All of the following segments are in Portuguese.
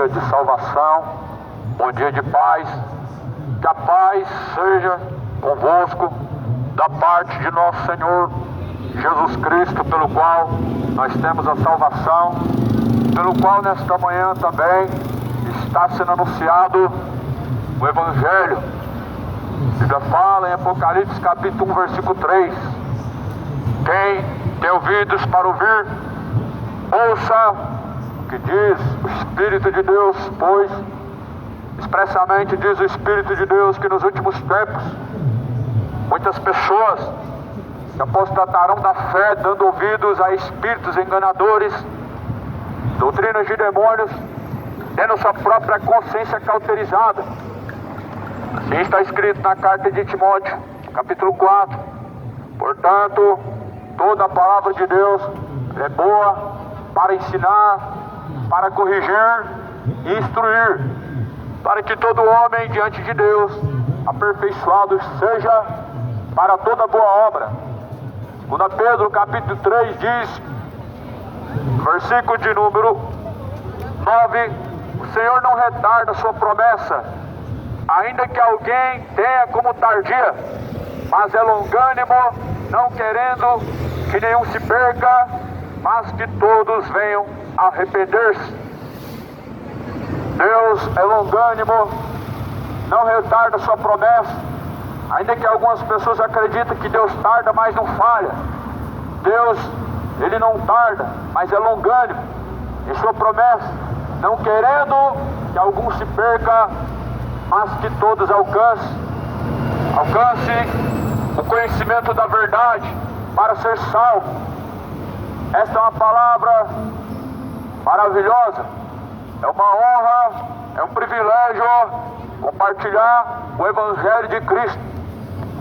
dia de salvação, bom dia de paz. Que a paz seja convosco da parte de nosso Senhor Jesus Cristo, pelo qual nós temos a salvação, pelo qual nesta manhã também está sendo anunciado o Evangelho. A Bíblia fala em Apocalipse capítulo 1, versículo 3. Quem tem ouvidos para ouvir, ouça o que diz o Espírito de Deus, pois expressamente diz o Espírito de Deus que nos últimos tempos muitas pessoas se apostatarão da fé, dando ouvidos a espíritos enganadores, doutrinas de demônios, tendo sua própria consciência cauterizada. Assim está escrito na carta de Timóteo, capítulo 4. Portanto, toda a palavra de Deus é boa para ensinar, para corrigir e instruir, para que todo homem diante de Deus aperfeiçoado seja para toda boa obra. 2 Pedro capítulo 3 diz, versículo de número 9: o Senhor não retarda a sua promessa, ainda que alguém tenha como tardia, mas é longânimo, não querendo que nenhum se perca, mas que todos venham a arrepender-se. Deus é longânimo, não retarda a sua promessa, ainda que algumas pessoas acreditem que Deus tarda, mas não falha. Deus, Ele não tarda, mas é longânimo em sua promessa, não querendo que algum se perca, mas que todos alcancem o conhecimento da verdade para ser salvo. Esta é uma palavra maravilhosa, é uma honra, é um privilégio compartilhar o Evangelho de Cristo.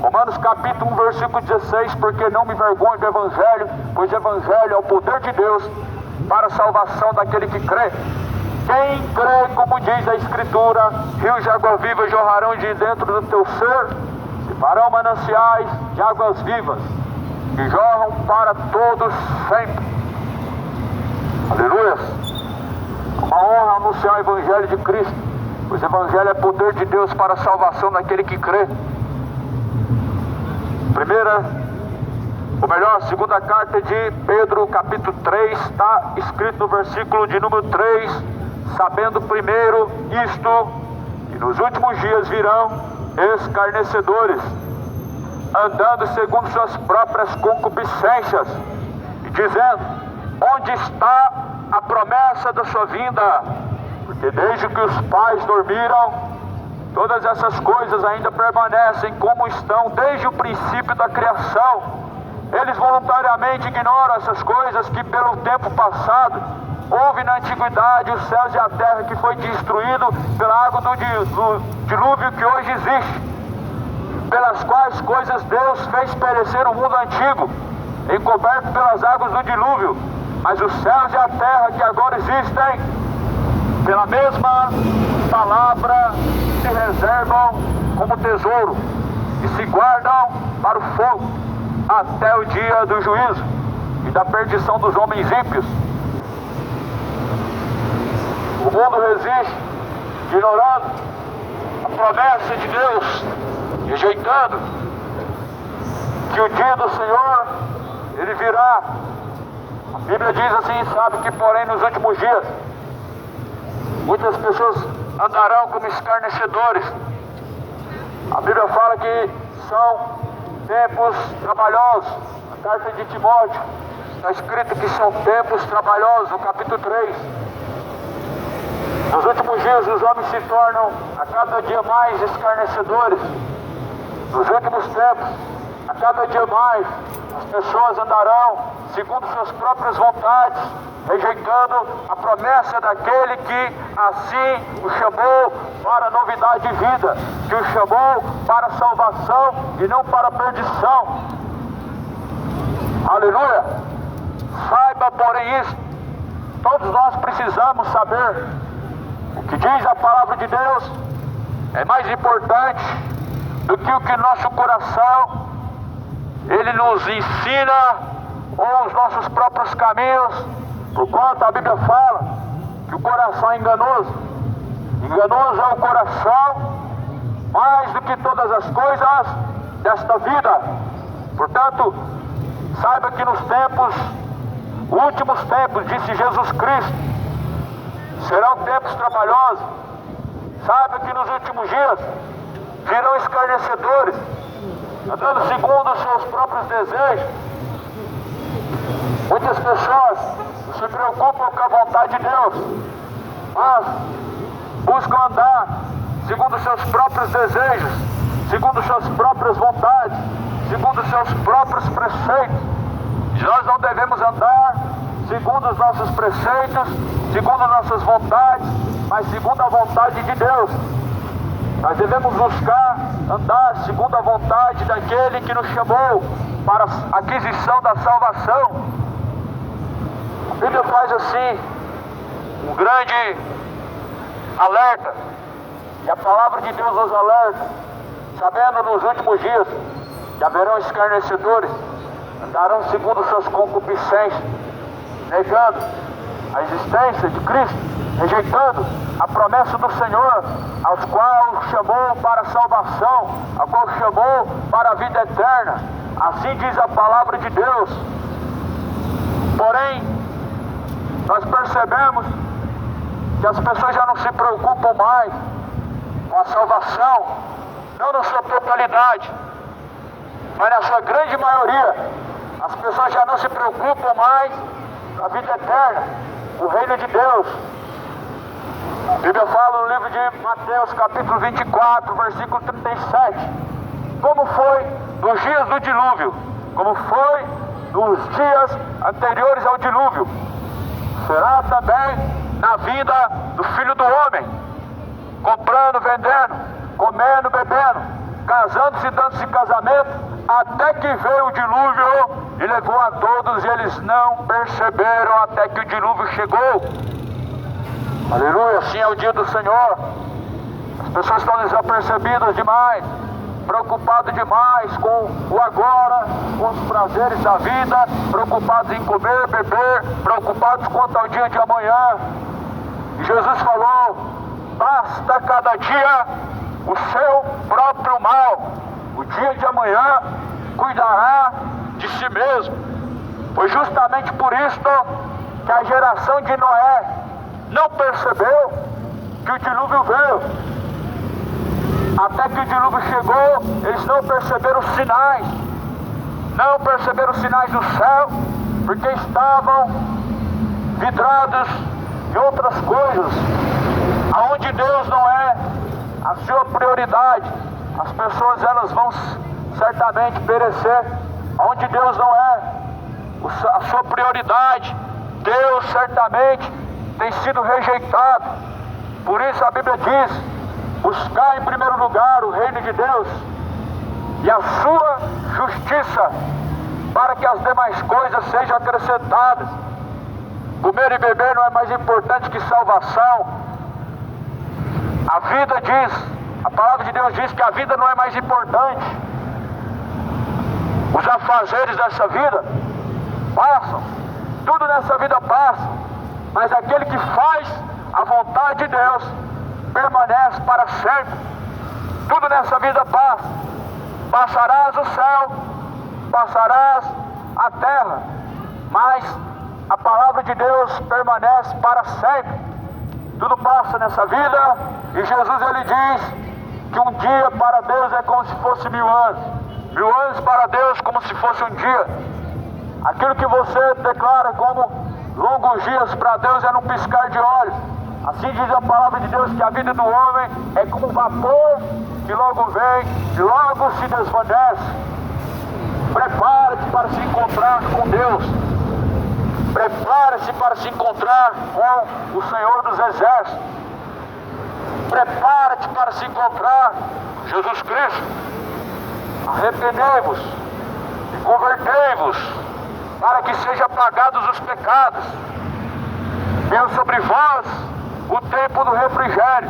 Romanos capítulo 1, versículo 16: porque não me envergonho do Evangelho, pois o Evangelho é o poder de Deus para a salvação daquele que crê. Quem crê, como diz a Escritura, rios de água viva jorrarão de dentro do teu ser, e farão mananciais de águas vivas, que jorram para todos sempre. Aleluia! Uma honra anunciar o Evangelho de Cristo, pois o Evangelho é poder de Deus para a salvação daquele que crê. Segunda carta de Pedro, capítulo 3, está escrito no versículo de número 3: sabendo primeiro isto, que nos últimos dias virão escarnecedores, andando segundo suas próprias concupiscências, e dizendo: onde está a promessa da sua vinda? Porque desde que os pais dormiram, todas essas coisas ainda permanecem como estão desde o princípio da criação. Eles voluntariamente ignoram essas coisas que pelo tempo passado houve na antiguidade, os céus e a terra, que foi destruído pela água do dilúvio que hoje existe, pelas quais coisas Deus fez perecer o mundo antigo, encoberto pelas águas do dilúvio. Mas os céus e a terra que agora existem, pela mesma palavra, se reservam como tesouro e se guardam para o fogo, até o dia do juízo e da perdição dos homens ímpios. O mundo resiste, ignorando a promessa de Deus, rejeitando que o dia do Senhor, Ele virá. A Bíblia diz assim: sabe que porém nos últimos dias muitas pessoas andarão como escarnecedores. A Bíblia fala que são tempos trabalhosos. Na carta de Timóteo está escrito que são tempos trabalhosos, no capítulo 3. Nos últimos dias os homens se tornam a cada dia mais escarnecedores. Nos últimos tempos, a cada dia mais, as pessoas andarão segundo suas próprias vontades, rejeitando a promessa daquele que assim o chamou para a novidade de vida, que o chamou para a salvação e não para a perdição. Aleluia! Saiba, porém, isso. Todos nós precisamos saber o que diz a palavra de Deus. É mais importante do que o que nosso coração ele nos ensina, ou os nossos próprios caminhos, porquanto a Bíblia fala que o coração é enganoso Enganoso é o coração, mais do que todas as coisas desta vida. Portanto, saiba que nos tempos, últimos tempos, disse Jesus Cristo, serão tempos trabalhosos. Saiba que nos últimos dias virão escarnecedores, andando segundo os seus próprios desejos. Muitas pessoas se preocupam com a vontade de Deus, mas buscam andar segundo os seus próprios desejos, segundo as suas próprias vontades, segundo os seus próprios preceitos. Nós não devemos andar segundo os nossos preceitos, segundo nossas vontades, mas segundo a vontade de Deus. Nós devemos buscar andar segundo a vontade daquele que nos chamou para a aquisição da salvação. A Bíblia faz assim um grande alerta, e a palavra de Deus nos alerta, sabendo nos últimos dias que haverão escarnecedores, andarão segundo suas concupiscências, negando a existência de Cristo, rejeitando a promessa do Senhor, aos qual chamou para a salvação, a qual chamou para a vida eterna. Assim diz a palavra de Deus. Porém, nós percebemos que as pessoas já não se preocupam mais com a salvação, não na sua totalidade, mas na sua grande maioria. As pessoas já não se preocupam mais com a vida eterna, o reino de Deus. A Bíblia fala no livro de Mateus, capítulo 24, versículo 37, como foi nos dias do dilúvio, como foi nos dias anteriores ao dilúvio, será também na vinda do Filho do Homem, comprando, vendendo, comendo, bebendo, casando-se, dando-se casamento, até que veio o dilúvio e levou a todos, e eles não perceberam até que o dilúvio chegou. Aleluia, assim é o dia do Senhor. As pessoas estão desapercebidas demais, preocupadas demais com o agora, com os prazeres da vida, preocupados em comer, beber, preocupados quanto ao dia de amanhã. E Jesus falou: basta cada dia o seu próprio mal, o dia de amanhã cuidará de si mesmo. Foi justamente por isto que a geração de Noé não percebeu que o dilúvio veio. Até que o dilúvio chegou, eles não perceberam os sinais, não perceberam os sinais do céu, porque estavam vidrados em outras coisas, aonde Deus não é a sua prioridade. As pessoas, elas vão certamente perecer. Onde Deus não é a sua prioridade, Deus certamente tem sido rejeitado. Por isso a Bíblia diz: buscar em primeiro lugar o reino de Deus e a sua justiça, para que as demais coisas sejam acrescentadas. Comer e beber não é mais importante que salvação. A vida diz, a palavra de Deus diz que a vida não é mais importante. Os afazeres dessa vida passam, tudo nessa vida passa, mas aquele que faz a vontade de Deus permanece para sempre. Tudo nessa vida passa. Passarás o céu, passarás a terra, mas a palavra de Deus permanece para sempre. Tudo passa nessa vida, e Jesus, ele diz que um dia para Deus é como se fosse 1000 anos, 1000 anos para Deus como se fosse um dia. Aquilo que você declara como longos dias, para Deus é num piscar de olhos. Assim diz a palavra de Deus, que a vida do homem é como um vapor que logo vem e logo se desvanece. Prepare-se para se encontrar com Deus. Prepare-se para se encontrar com o Senhor dos Exércitos. Prepare-te para se encontrar com Jesus Cristo. Arrependei-vos e convertei-vos, para que sejam apagados os pecados. Venha sobre vós o tempo do refrigério,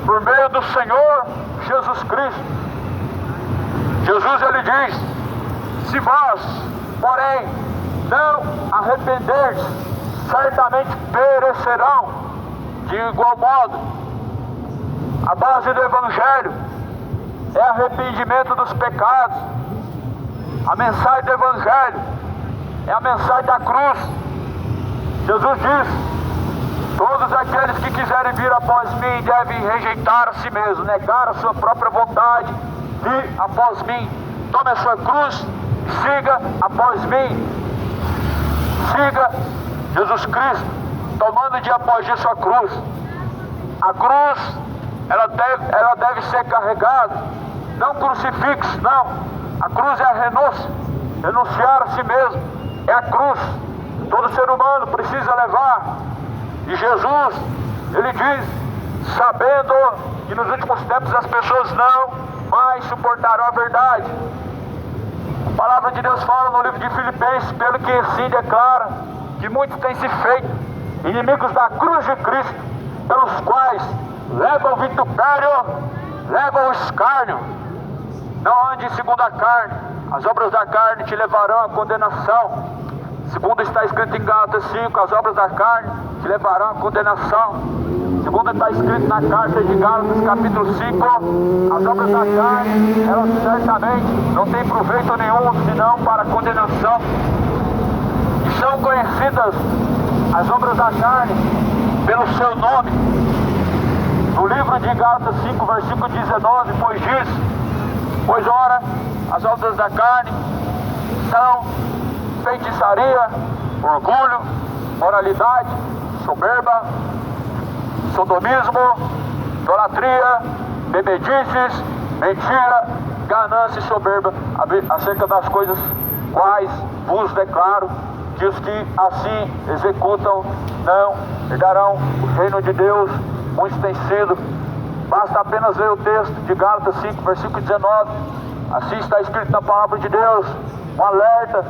por meio do Senhor Jesus Cristo. Jesus, ele diz: se vós, porém, não arrependerdes, certamente perecerão. De igual modo, A base do Evangelho é arrependimento dos pecados. A mensagem do Evangelho é a mensagem da cruz. Jesus diz: todos aqueles que quiserem vir após mim devem rejeitar a si mesmo, negar a sua própria vontade, vir após mim. Tome a sua cruz e siga após mim. Siga Jesus Cristo, tomando de após dia sua cruz. A cruz, ela deve ser carregada, não crucifixo, não. A cruz é a renúncia, renunciar a si mesmo, é a cruz. Todo ser humano precisa levar. E Jesus, ele diz, sabendo que nos últimos tempos as pessoas não mais suportarão a verdade. A palavra de Deus fala no livro de Filipenses, pelo que assim declara, que muitos têm se feito inimigos da cruz de Cristo, pelos quais levam o vitupério, levam o escárnio. Não ande segundo a carne, as obras da carne te levarão à condenação. Segundo está escrito em Gálatas 5, as obras da carne te levarão à condenação. Segundo está escrito na carta de Gálatas capítulo 5, as obras da carne, elas certamente não têm proveito nenhum, senão para a condenação. E são conhecidas as obras da carne pelo seu nome. No livro de Gálatas 5, versículo 19, pois diz: pois ora, as obras da carne são feitiçaria, orgulho, moralidade, soberba, sodomismo, idolatria, bebedices, mentira, ganância e soberba, acerca das coisas quais vos declaro que os que assim executam não herdarão o reino de Deus. Muitos têm sido. Basta apenas ler o texto de Gálatas 5, versículo 19. Assim está escrito na palavra de Deus, um alerta.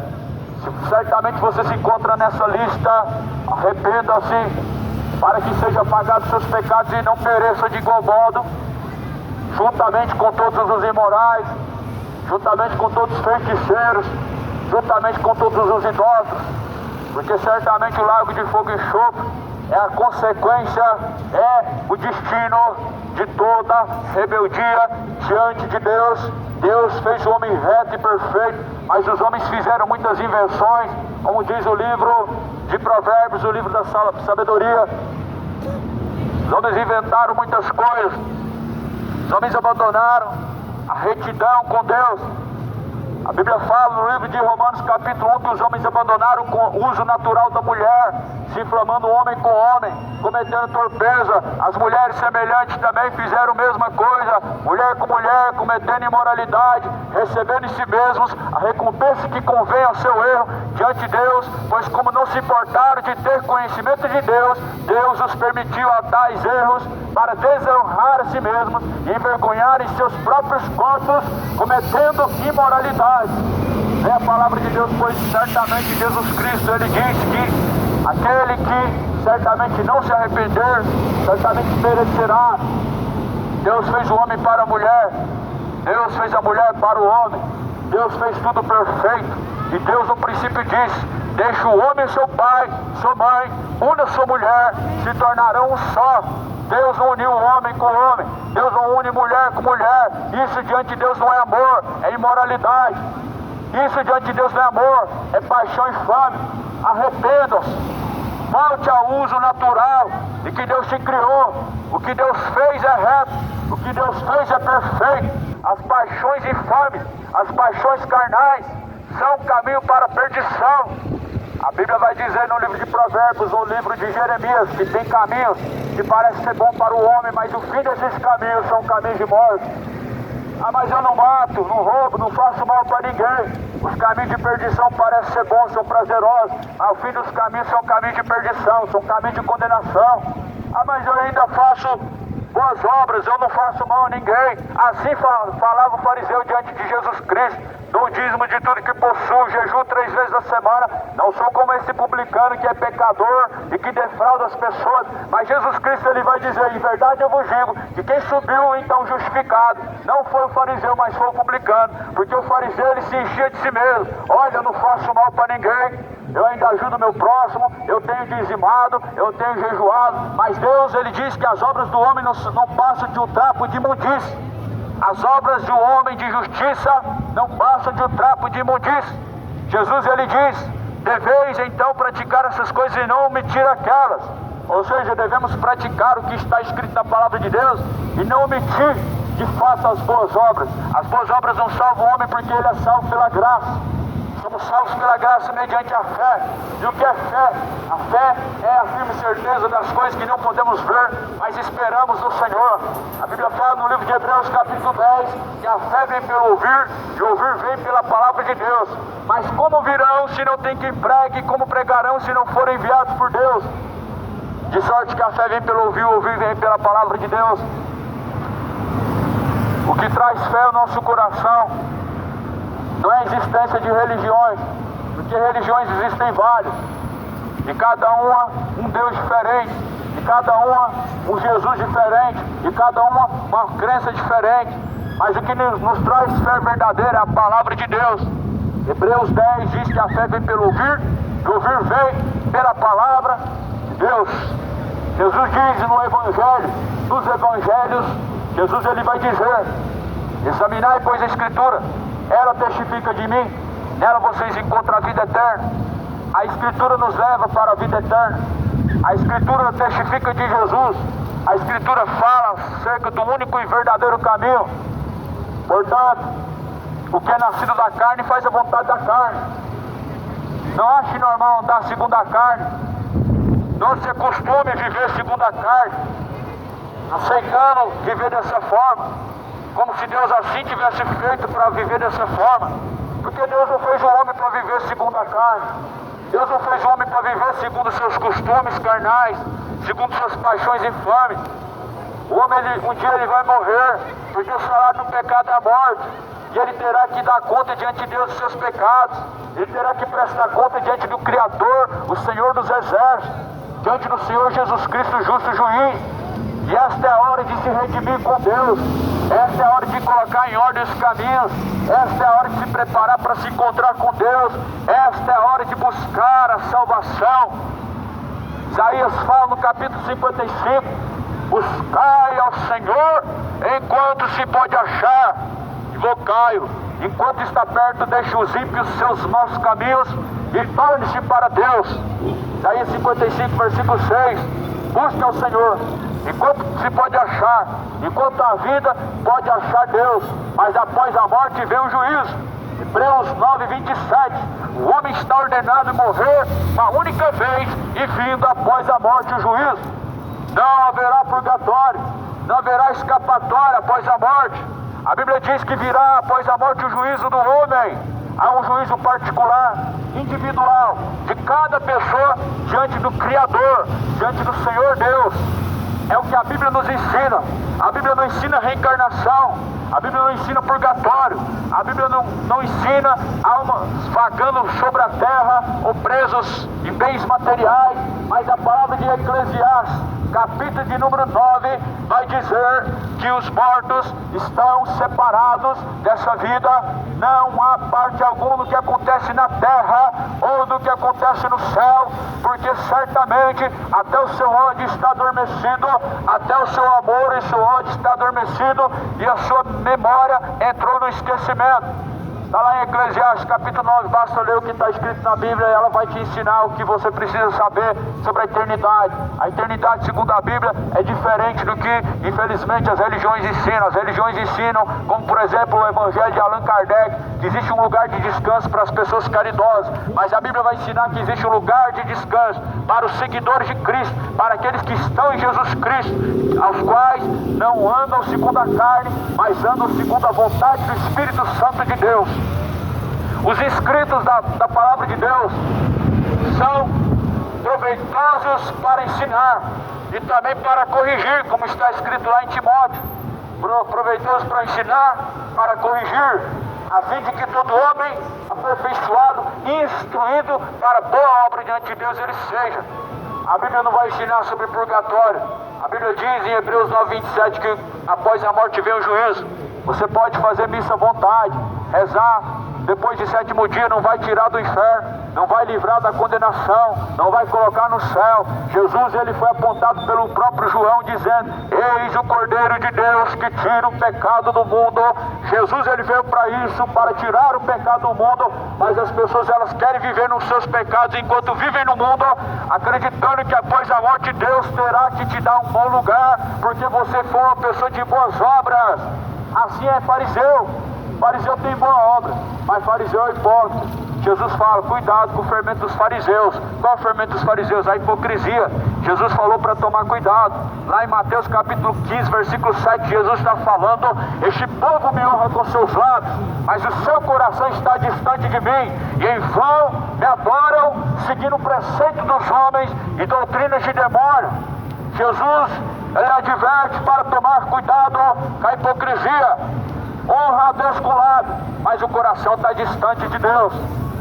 Se certamente você se encontra nessa lista, arrependa-se, para que seja pagado seus pecados e não pereça de igual modo, juntamente com todos os imorais, juntamente com todos os feiticeiros, juntamente com todos os idólatras, porque certamente o lago de fogo e enxofre é a consequência, é o destino de toda rebeldia diante de Deus. Deus fez o homem reto e perfeito, mas os homens fizeram muitas invenções, como diz o livro de Provérbios, o livro da sabedoria. Os homens inventaram muitas coisas, os homens abandonaram a retidão com Deus. A Bíblia fala no livro de Romanos capítulo 1 que os homens abandonaram o uso natural da mulher, se inflamando homem com homem, cometendo torpeza. As mulheres semelhantes também fizeram a mesma coisa, mulher com mulher, cometendo imoralidade, recebendo em si mesmos a recompensa que convém ao seu erro diante de Deus, pois como não se importaram de ter conhecimento de Deus, Deus os permitiu a tais erros para desonrar a si mesmos e envergonharem seus próprios corpos, cometendo imoralidade. É a palavra de Deus, pois certamente Jesus Cristo, ele diz que aquele que certamente não se arrepender, certamente perecerá. Deus fez o homem para a mulher, Deus fez a mulher para o homem, Deus fez tudo perfeito. E Deus no princípio disse: deixa o homem seu pai, sua mãe, una sua mulher, se tornarão um só. Deus não uniu o homem com o homem, Deus não une mulher com mulher. Isso diante de Deus não é amor, é imoralidade. Isso diante de Deus não é amor, é paixão infame. Arrependam-se, volte ao uso natural de que Deus te criou. O que Deus fez é reto, o que Deus fez é perfeito. As paixões infames, as paixões carnais são caminho para a perdição. A Bíblia vai dizer no livro de Provérbios, no livro de Jeremias, que tem caminhos que parecem ser bons para o homem, mas o fim desses caminhos são caminhos de morte. Ah, mas eu não mato, não roubo, não faço mal para ninguém. Os caminhos de perdição parecem ser bons, são prazerosos. Ah, o fim dos caminhos são caminhos de perdição, são caminhos de condenação. Ah, mas eu ainda faço boas obras, eu não faço mal a ninguém. Assim falava o fariseu diante de Jesus Cristo. Dou dízimo de tudo que possuo, jejum 3 vezes a semana. Não sou como esse publicano que é pecador e que defrauda as pessoas. Mas Jesus Cristo, ele vai dizer: em verdade eu vos digo que quem subiu então justificado não foi o fariseu, mas foi o publicano. Porque o fariseu, ele se enchia de si mesmo: olha, eu não faço mal para ninguém, eu ainda ajudo meu próximo, eu tenho dizimado, eu tenho jejuado, mas Deus, Ele diz que as obras do homem não passam de um trapo de imundície. As obras de um homem de justiça não passam de um trapo de imundície. Jesus, Ele diz, deveis então praticar essas coisas e não omitir aquelas. Ou seja, devemos praticar o que está escrito na palavra de Deus e não omitir de fato as boas obras. As boas obras não salvam o homem porque ele é salvo pela graça. Somos salvos pela graça mediante a fé. E o que é fé? A fé é a firme certeza das coisas que não podemos ver, mas esperamos no Senhor. A Bíblia fala no livro de Hebreus capítulo 10 que a fé vem pelo ouvir e o ouvir vem pela palavra de Deus. Mas como virão se não tem quem pregue? Como pregarão se não forem enviados por Deus? De sorte que a fé vem pelo ouvir, o ouvir vem pela palavra de Deus. O que traz fé ao nosso coração não é a existência de religiões, porque religiões existem várias, e cada uma um Deus diferente, e cada uma um Jesus diferente, e cada uma crença diferente, mas o que nos traz fé verdadeira é a palavra de Deus. Hebreus 10 diz que a fé vem pelo ouvir, e o ouvir vem pela palavra de Deus. Jesus diz no Evangelho, nos Evangelhos, Jesus ele vai dizer, examinai pois a Escritura, ela testifica de mim, nela vocês encontram a vida eterna. A Escritura nos leva para a vida eterna. A Escritura testifica de Jesus. A Escritura fala acerca do único e verdadeiro caminho. Portanto, o que é nascido da carne faz a vontade da carne. Não ache normal andar segundo a carne. Não se acostume a viver segundo a carne, aceitando viver dessa forma, como se Deus assim tivesse feito para viver dessa forma. Porque Deus não fez o homem para viver segundo a carne. Deus não fez o homem para viver segundo seus costumes carnais, segundo suas paixões infames. O homem, um dia ele vai morrer, porque o salário do pecado é a morte. E ele terá que dar conta diante de Deus dos seus pecados. Ele terá que prestar conta diante do Criador, o Senhor dos Exércitos, diante do Senhor Jesus Cristo, justo juiz. E esta é a hora de se redimir com Deus. Esta é a hora de colocar em ordem os caminhos. Esta é a hora de se preparar para se encontrar com Deus. Esta é a hora de buscar a salvação. Isaías fala no capítulo 55, buscai ao Senhor enquanto se pode achar, invocai-o enquanto está perto, deixe os ímpios seus maus caminhos e torne-se para Deus. Isaías 55, versículo 6, busque ao Senhor enquanto se pode achar, enquanto a vida pode achar Deus, mas após a morte vem o juízo. Hebreus 9, 27, o homem está ordenado a morrer uma única vez e vindo após a morte o juízo. Não haverá purgatório, não haverá escapatória após a morte. A Bíblia diz que virá após a morte o juízo do homem. Há um juízo particular, individual, de cada pessoa diante do Criador, diante do Senhor Deus. É o que a Bíblia nos ensina. A Bíblia não ensina reencarnação, a Bíblia não ensina purgatório, a Bíblia não ensina almas vagando sobre a terra ou presos em bens materiais, mas a palavra de Eclesiastes, capítulo de número 9, vai dizer que os mortos estão separados dessa vida. Não há parte alguma do que acontece na terra ou do que acontece no céu, porque certamente até o seu ódio está adormecido, até o seu amor e seu ódio está adormecido, e a sua memória entrou no esquecimento. Está lá em Eclesiastes capítulo 9, basta ler o que está escrito na Bíblia e ela vai te ensinar o que você precisa saber sobre a eternidade. A eternidade, segundo a Bíblia, é diferente do que, infelizmente, as religiões ensinam. As religiões ensinam, como por exemplo o Evangelho de Allan Kardec, que existe um lugar de descanso para as pessoas caridosas, mas a Bíblia vai ensinar que existe um lugar de descanso para os seguidores de Cristo, para aqueles que estão em Jesus Cristo, aos quais não andam segundo a carne, mas andam segundo a vontade do Espírito Santo de Deus. Os escritos da palavra de Deus são proveitosos para ensinar e também para corrigir, como está escrito lá em Timóteo. Proveitosos para ensinar, para corrigir, a fim de que todo homem aperfeiçoado e instruído para boa obra diante de Deus ele seja. A Bíblia não vai ensinar sobre purgatório. A Bíblia diz em Hebreus 9, 27 que após a morte vem o juízo. Você pode fazer missa à vontade, rezar, depois de 7º dia não vai tirar do inferno, não vai livrar da condenação, não vai colocar no céu. Jesus, ele foi apontado pelo próprio João dizendo: eis o Cordeiro de Deus que tira o pecado do mundo. Jesus, ele veio para isso, para tirar o pecado do mundo, mas as pessoas, elas querem viver nos seus pecados enquanto vivem no mundo, acreditando que após a morte Deus terá que te dar um bom lugar, porque você foi uma pessoa de boas obras. Assim é fariseu. Fariseu tem boa obra, mas fariseu é hipócrita. Jesus fala: cuidado com o fermento dos fariseus. Qual é o fermento dos fariseus? A hipocrisia. Jesus falou para tomar cuidado. Lá em Mateus capítulo 15, versículo 7, Jesus está falando: este povo me honra com seus lábios, mas o seu coração está distante de mim, e em vão me adoram, seguindo o preceito dos homens e doutrinas de demônio. Jesus, ele adverte para tomar cuidado com a hipocrisia. Honra a Deus com o lábio, mas o coração está distante de Deus.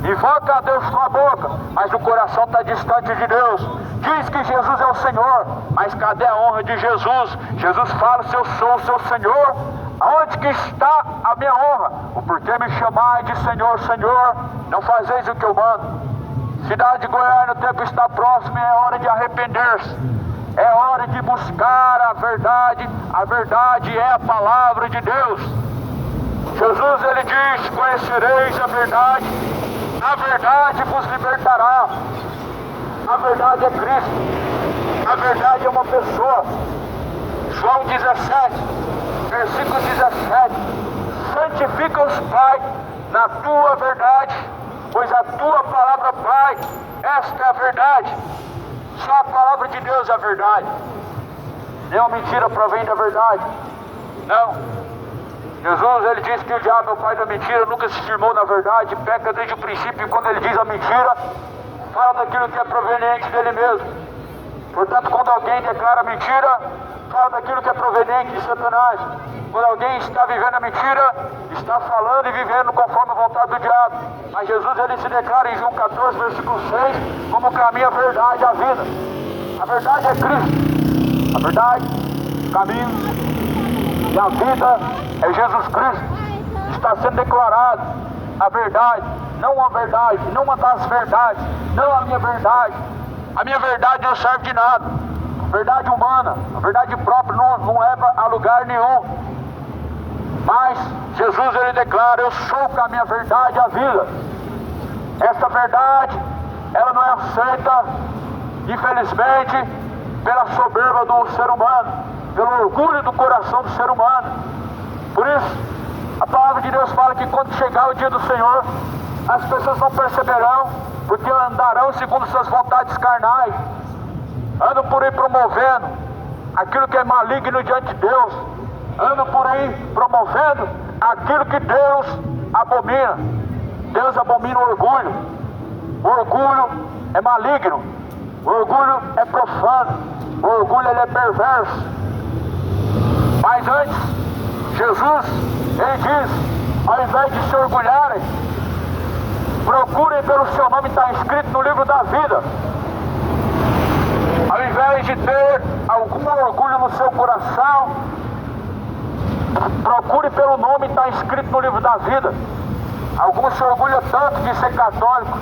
Invoca a Deus com a boca, mas o coração está distante de Deus. Diz que Jesus é o Senhor, mas cadê a honra de Jesus? Jesus fala: se eu sou o seu Senhor, aonde que está a minha honra? O porquê me chamai de Senhor, Senhor, não fazeis o que eu mando. Cidade de Goiânia, o tempo está próximo e é hora de arrepender-se. É hora de buscar a verdade. A verdade é a palavra de Deus. Jesus, ele diz: conhecereis a verdade vos libertará. A verdade é Cristo. A verdade é uma pessoa. João 17, versículo 17: santifica-os, Pai, na tua verdade, pois a tua palavra, Pai, esta é a verdade. Só a palavra de Deus é a verdade. Nenhuma mentira provém da verdade. Não. Jesus, ele disse que o diabo é o pai da mentira, nunca se firmou na verdade, peca desde o princípio, e quando ele diz a mentira, fala daquilo que é proveniente dele mesmo. Portanto, quando alguém declara mentira, fala daquilo que é proveniente de Satanás. Quando alguém está vivendo a mentira, está falando e vivendo conforme a vontade do diabo. Mas Jesus, ele se declara em João 14, versículo 6, como o caminho, a verdade e a vida. A verdade é Cristo. A verdade, o caminho e a vida é Jesus Cristo. Está sendo declarado a verdade, não a verdade, não uma das verdades, não a minha verdade. A minha verdade não serve de nada. A verdade humana, a verdade própria não leva a lugar nenhum. Mas Jesus, ele declara: eu sou o caminho, a verdade e a vida. Esta verdade, ela não é aceita, infelizmente, pela soberba do ser humano, pelo orgulho do coração do ser humano. Por isso, a palavra de Deus fala que quando chegar o dia do Senhor, as pessoas não perceberão, porque andarão segundo suas vontades carnais, andam por aí promovendo aquilo que é maligno diante de Deus, andam por aí promovendo aquilo que Deus abomina. Deus abomina o orgulho. O orgulho é maligno, o orgulho é profano, o orgulho, ele é perverso. Mas antes, Jesus, ele diz: ao invés de se orgulharem, procurem pelo seu nome estar escrito no livro da vida. Ao invés de ter algum orgulho no seu coração, procure pelo nome estar escrito no livro da vida. Alguns se orgulham tanto de ser católico,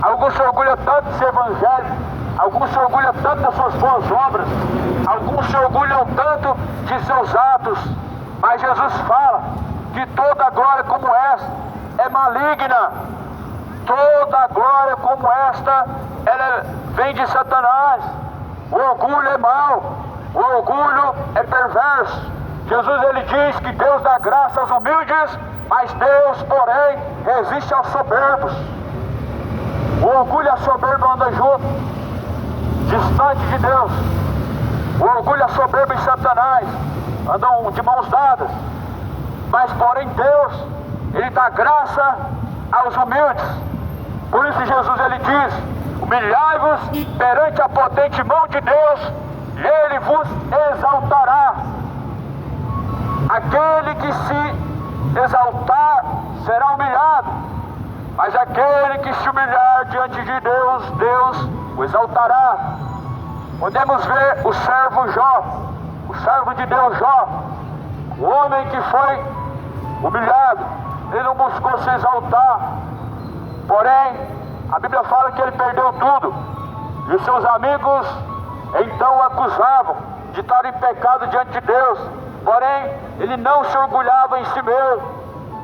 alguns se orgulham tanto de ser evangélico, alguns se orgulham tanto das suas boas obras, alguns se orgulham tanto de seus atos. Mas Jesus fala que toda glória como esta é maligna. Toda glória como esta, ela vem de Satanás. O orgulho é mau, o orgulho é perverso. Jesus, ele diz que Deus dá graça aos humildes, mas Deus, porém, resiste aos soberbos. O orgulho e a soberba andam juntos, distante de Deus. O orgulho e a soberba e Satanás andam de mãos dadas. Mas porém Deus, ele dá graça aos humildes. Por isso Jesus, ele diz: humilhai-vos perante a potente mão de Deus, e ele vos exaltará. Aquele que se exaltar será humilhado, mas aquele que se humilhar diante de Deus, Deus o exaltará. Podemos ver o servo Jó, o servo de Deus Jó, o homem que foi humilhado, ele não buscou se exaltar. Porém, a Bíblia fala que ele perdeu tudo. E os seus amigos então o acusavam de estar em pecado diante de Deus. Porém, ele não se orgulhava em si mesmo,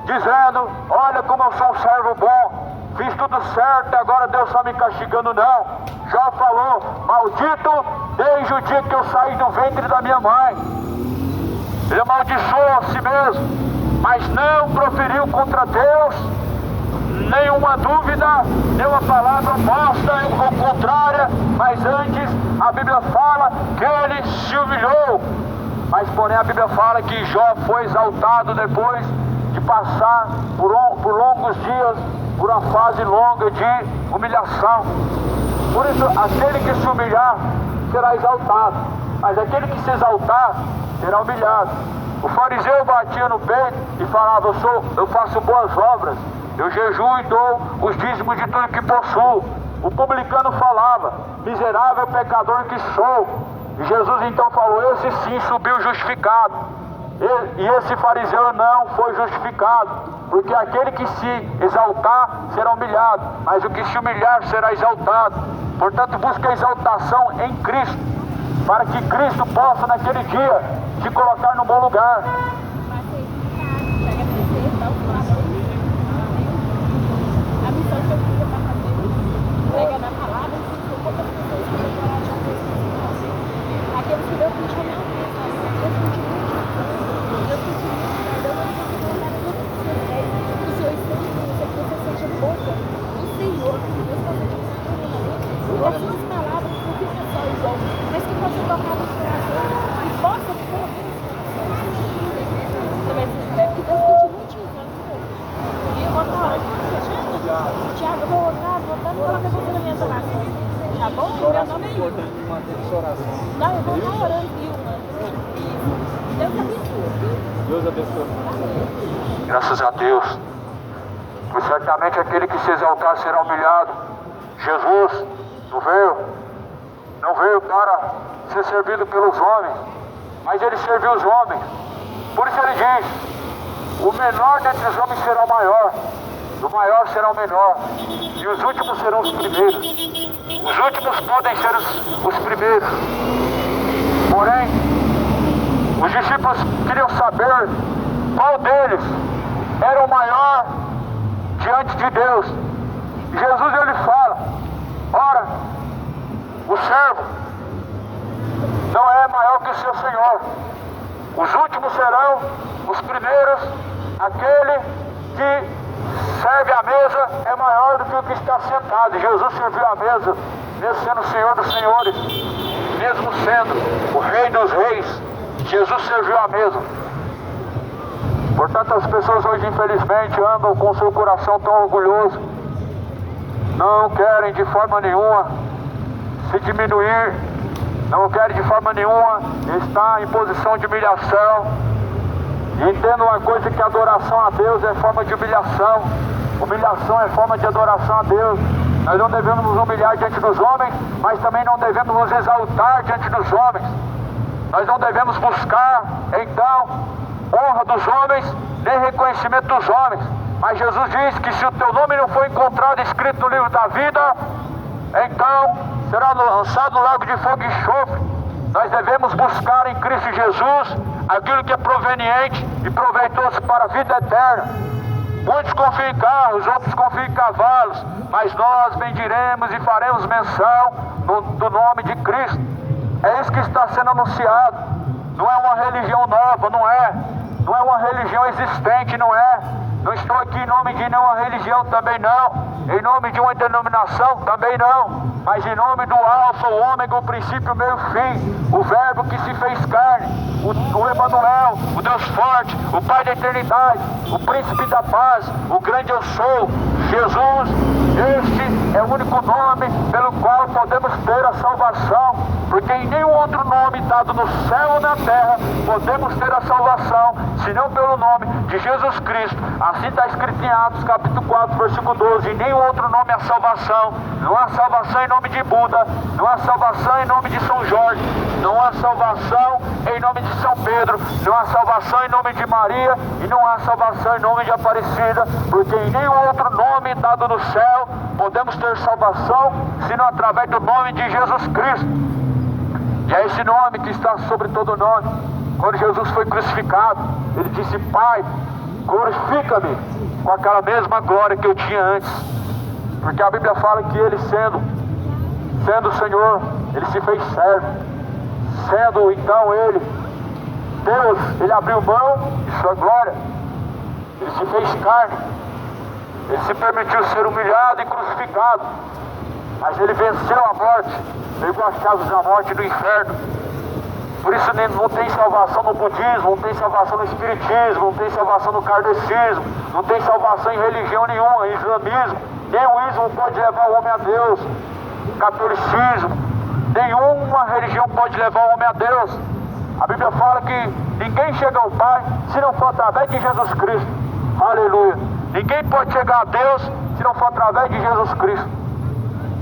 dizendo: olha como eu sou um servo bom, fiz tudo certo e agora Deus está me castigando. Não. Jó falou: maldito desde o dia que eu saí do ventre da minha mãe. Ele amaldiçoou a si mesmo, mas não proferiu contra Deus nenhuma dúvida, nenhuma palavra oposta ou contrária, mas antes a Bíblia fala que ele se humilhou. Mas porém a Bíblia fala que Jó foi exaltado depois de passar por longos dias, por uma fase longa de humilhação. Por isso, aquele que se humilhar será exaltado, mas aquele que se exaltar será humilhado. O fariseu batia no peito e falava: eu faço boas obras, eu jejuo e dou os dízimos de tudo que possuo. O publicano falava: miserável pecador que sou. E Jesus então falou: esse sim subiu justificado. E esse fariseu não foi justificado, porque aquele que se exaltar será humilhado, mas o que se humilhar será exaltado. Portanto, busque a exaltação em Cristo, para que Cristo possa naquele dia te colocar no bom lugar. A missão que eu fiz para fazer, pregando a palavra, ensinou quantas pessoas que vão morar de Deus. Aqueles que Deus me chamou, Deus continua Deus continua guardando as pessoas para que o Senhor esteja com você, que você seja boca do Senhor, que Deus possa te ensinar, e as suas palavras não ficam só igual, mas que possam tocar nos corações e possam colocar nos corações. Também se espera que Deus continue te usando. E outra hora que você chega, Tiago, eu vou orar, coloca você na minha oração. Tá bom? Meu nome é Ilma. Não, eu vou estar orando, Ilma. Deus abençoe. Deus abençoe. Graças a Deus. Pois certamente aquele que se exaltar será humilhado. Jesus não veio para ser servido pelos homens, mas ele serviu os homens. Por isso ele diz: o menor dentre os homens será o maior, o maior será o menor, e os últimos serão os primeiros. Os últimos podem ser os primeiros. Porém, os discípulos queriam saber qual deles era o maior diante de Deus. E Jesus ele fala: ora, o servo não é maior que o seu Senhor. Os últimos serão os primeiros. Aquele que serve a mesa é maior do que o que está sentado. Jesus serviu a mesa, mesmo sendo o Senhor dos senhores, mesmo sendo o Rei dos reis. Jesus serviu a mesa. Portanto, as pessoas hoje infelizmente andam com seu coração tão orgulhoso, não querem de forma nenhuma se diminuir, não querem de forma nenhuma estar em posição de humilhação. E entenda uma coisa, que adoração a Deus é forma de humilhação. Humilhação é forma de adoração a Deus. Nós não devemos nos humilhar diante dos homens, mas também não devemos nos exaltar diante dos homens. Nós não devemos buscar, então, honra dos homens, nem reconhecimento dos homens. Mas Jesus diz que se o teu nome não for encontrado escrito no livro da vida, então será lançado no lago de fogo e enxofre. Nós devemos buscar em Cristo Jesus aquilo que é proveniente e proveitoso para a vida eterna. Muitos confiam em carros, outros confiam em cavalos, mas nós bendiremos e faremos menção do nome de Cristo. É isso que está sendo anunciado. Não é uma religião nova, não é. Não é uma religião existente, não é. Não estou aqui em nome de nenhuma religião, também não. Em nome de uma denominação, também não. Mas em nome do Alfa, o Ômega, o princípio, o meio e o fim. O Verbo que se fez carne. O Emanuel, o Deus forte, o Pai da eternidade, o Príncipe da paz, o grande eu sou, Jesus. Este é o único nome pelo qual podemos ter a salvação. Porque em nenhum outro nome nome dado no céu ou na terra podemos ter a salvação, senão pelo nome de Jesus Cristo. Assim está escrito em Atos capítulo 4, versículo 12. Em nenhum outro nome há salvação. Não há salvação em nome de Buda, não há salvação em nome de São Jorge, não há salvação em nome de São Pedro, não há salvação em nome de Maria e não há salvação em nome de Aparecida, porque em nenhum outro nome dado no céu podemos ter salvação, senão através do nome de Jesus Cristo. E é esse nome que está sobre todo nome. Quando Jesus foi crucificado, ele disse: Pai, glorifica-me com aquela mesma glória que eu tinha antes. Porque a Bíblia fala que ele sendo o Senhor, ele se fez servo. Sendo então ele Deus, ele abriu mão de sua glória. Ele se fez carne. Ele se permitiu ser humilhado e crucificado. Mas ele venceu a morte. Pegou as chaves da morte e do inferno. Por isso não tem salvação no budismo, não tem salvação no espiritismo, não tem salvação no kardecismo, não tem salvação em religião nenhuma, em islamismo. Nem o ismo pode levar o homem a Deus. Catolicismo, nenhuma religião pode levar o homem a Deus. A Bíblia fala que ninguém chega ao Pai se não for através de Jesus Cristo. Aleluia. Ninguém pode chegar a Deus se não for através de Jesus Cristo.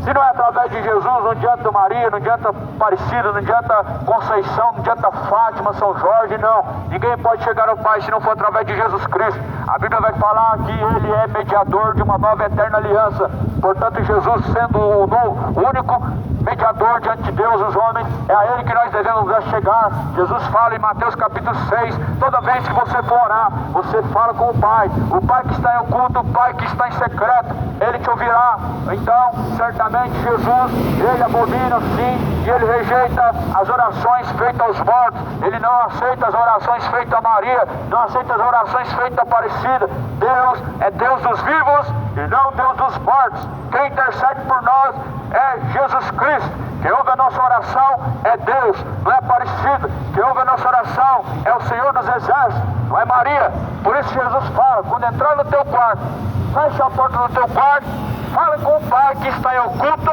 Se não é através de Jesus, não adianta Maria, não adianta Aparecida, não adianta Conceição, não adianta Fátima, São Jorge, não. Ninguém pode chegar ao Pai se não for através de Jesus Cristo. A Bíblia vai falar que Ele é mediador de uma nova eterna aliança. Portanto, Jesus sendo o único mediador diante de Deus, os homens, é a Ele que nós devemos chegar. Jesus fala em Mateus capítulo 6, toda vez que você for orar, você fala com o Pai que está em oculto, o Pai que está em secreto, Ele te ouvirá. Então, certamente Jesus, Ele abomina sim, e Ele rejeita as orações feitas aos mortos. Ele não aceita as orações feitas a Maria, não aceita as orações feitas a Aparecida. Deus é Deus dos vivos e não Deus dos mortos. Quem intercede por nós é Jesus Cristo. Quem ouve a nossa oração é Deus, não é Aparecida. Quem ouve a nossa oração é o Senhor dos Exércitos, não é Maria. Por isso Jesus fala: quando entrar no teu quarto, feche a porta do teu quarto, fala com o Pai que está em oculto,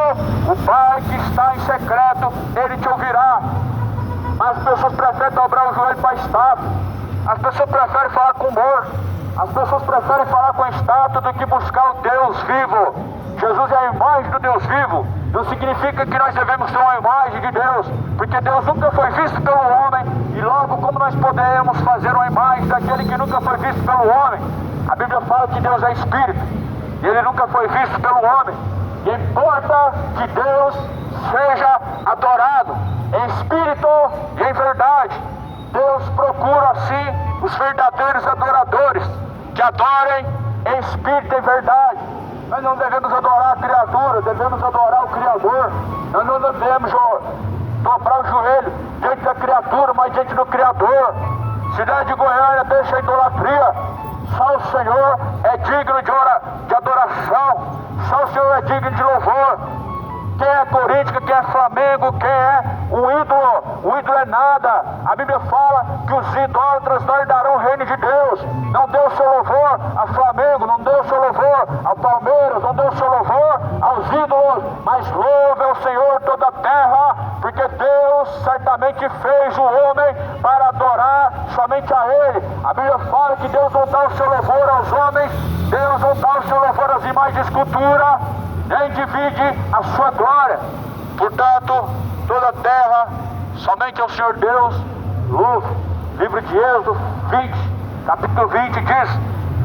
o Pai que está em secreto, Ele te ouvirá. Mas as pessoas preferem dobrar o joelho para a estátua, as pessoas preferem falar com o morto, as pessoas preferem falar com a estátua do que buscar o Deus vivo. Jesus é a imagem do Deus vivo. Não significa que nós devemos ter uma imagem de Deus, porque Deus nunca foi visto pelo homem, e logo como nós podemos fazer uma imagem daquele que nunca foi visto pelo homem? A Bíblia fala que Deus é Espírito, e Ele nunca foi visto pelo homem. E importa que Deus seja adorado em espírito e em verdade. Deus procura assim os verdadeiros adoradores, que adorem em espírito e em verdade. Nós não devemos adorar a criatura, devemos adorar o Criador. Nós não devemos dobrar o joelho diante da criatura, mas diante do Criador. Cidade de Goiânia, deixa a idolatria. Só o Senhor é digno de adoração. Só o Senhor é digno de louvor. Quem é Corinthians, quem é Flamengo, quem é um ídolo? O ídolo é nada. A Bíblia fala que os idólatras não herdarão o reino de Deus. Não dê o seu louvor a Flamengo, não dê o seu louvor ao Palmeiras, não dê o seu louvor aos ídolos, mas louve ao Senhor toda a terra, porque Deus certamente fez o homem para adorar somente a Ele. A Bíblia fala que Deus não dá o seu louvor aos homens, Deus não dá o seu louvor às imagens de escultura, nem divide a sua glória. Portanto, toda a terra, somente ao Senhor Deus, louve. Livro de Êxodo 20, capítulo 20 diz: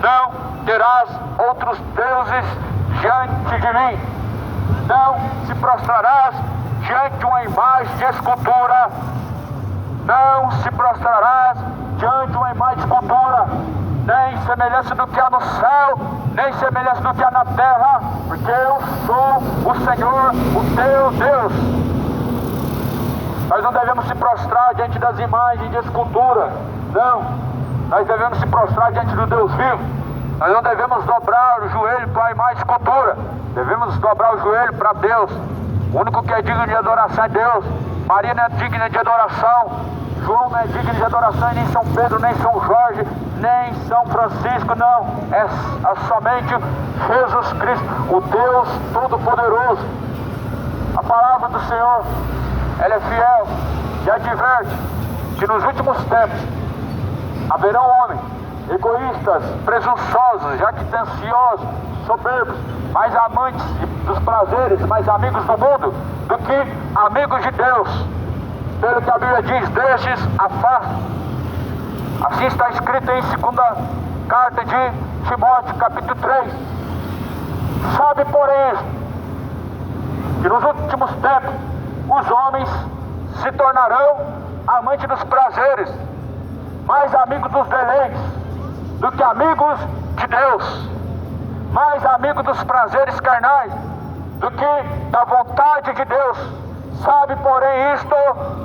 não terás outros deuses diante de mim. Não se prostrarás diante de uma imagem de escultura. Não se prostrarás diante de uma imagem de escultura, nem semelhança do que há no céu, nem semelhança do que há na terra, porque eu sou o Senhor, o teu Deus. Nós não devemos se prostrar diante das imagens de escultura, não. Nós devemos se prostrar diante do Deus vivo. Nós não devemos dobrar o joelho para a imagem de escultura, devemos dobrar o joelho para Deus. O único que é digno de adoração é Deus. Maria não é digna de adoração, João não é digno de adoração, e nem São Pedro, nem São Jorge, nem São Francisco, não. É somente Jesus Cristo, o Deus Todo-Poderoso. A palavra do Senhor, ela é fiel, e adverte que nos últimos tempos haverão homens egoístas, presunçosos, jactanciosos, soberbos, mais amantes dos prazeres, mais amigos do mundo do que amigos de Deus. Pelo que a Bíblia diz, destes afasta. Assim está escrito em 2ª carta de Timóteo, capítulo 3. Sabe, porém, que nos últimos tempos os homens se tornarão amantes dos prazeres, mais amigos dos deleites do que amigos de Deus, mais amigos dos prazeres carnais do que da vontade de Deus. Sabe, porém, isto,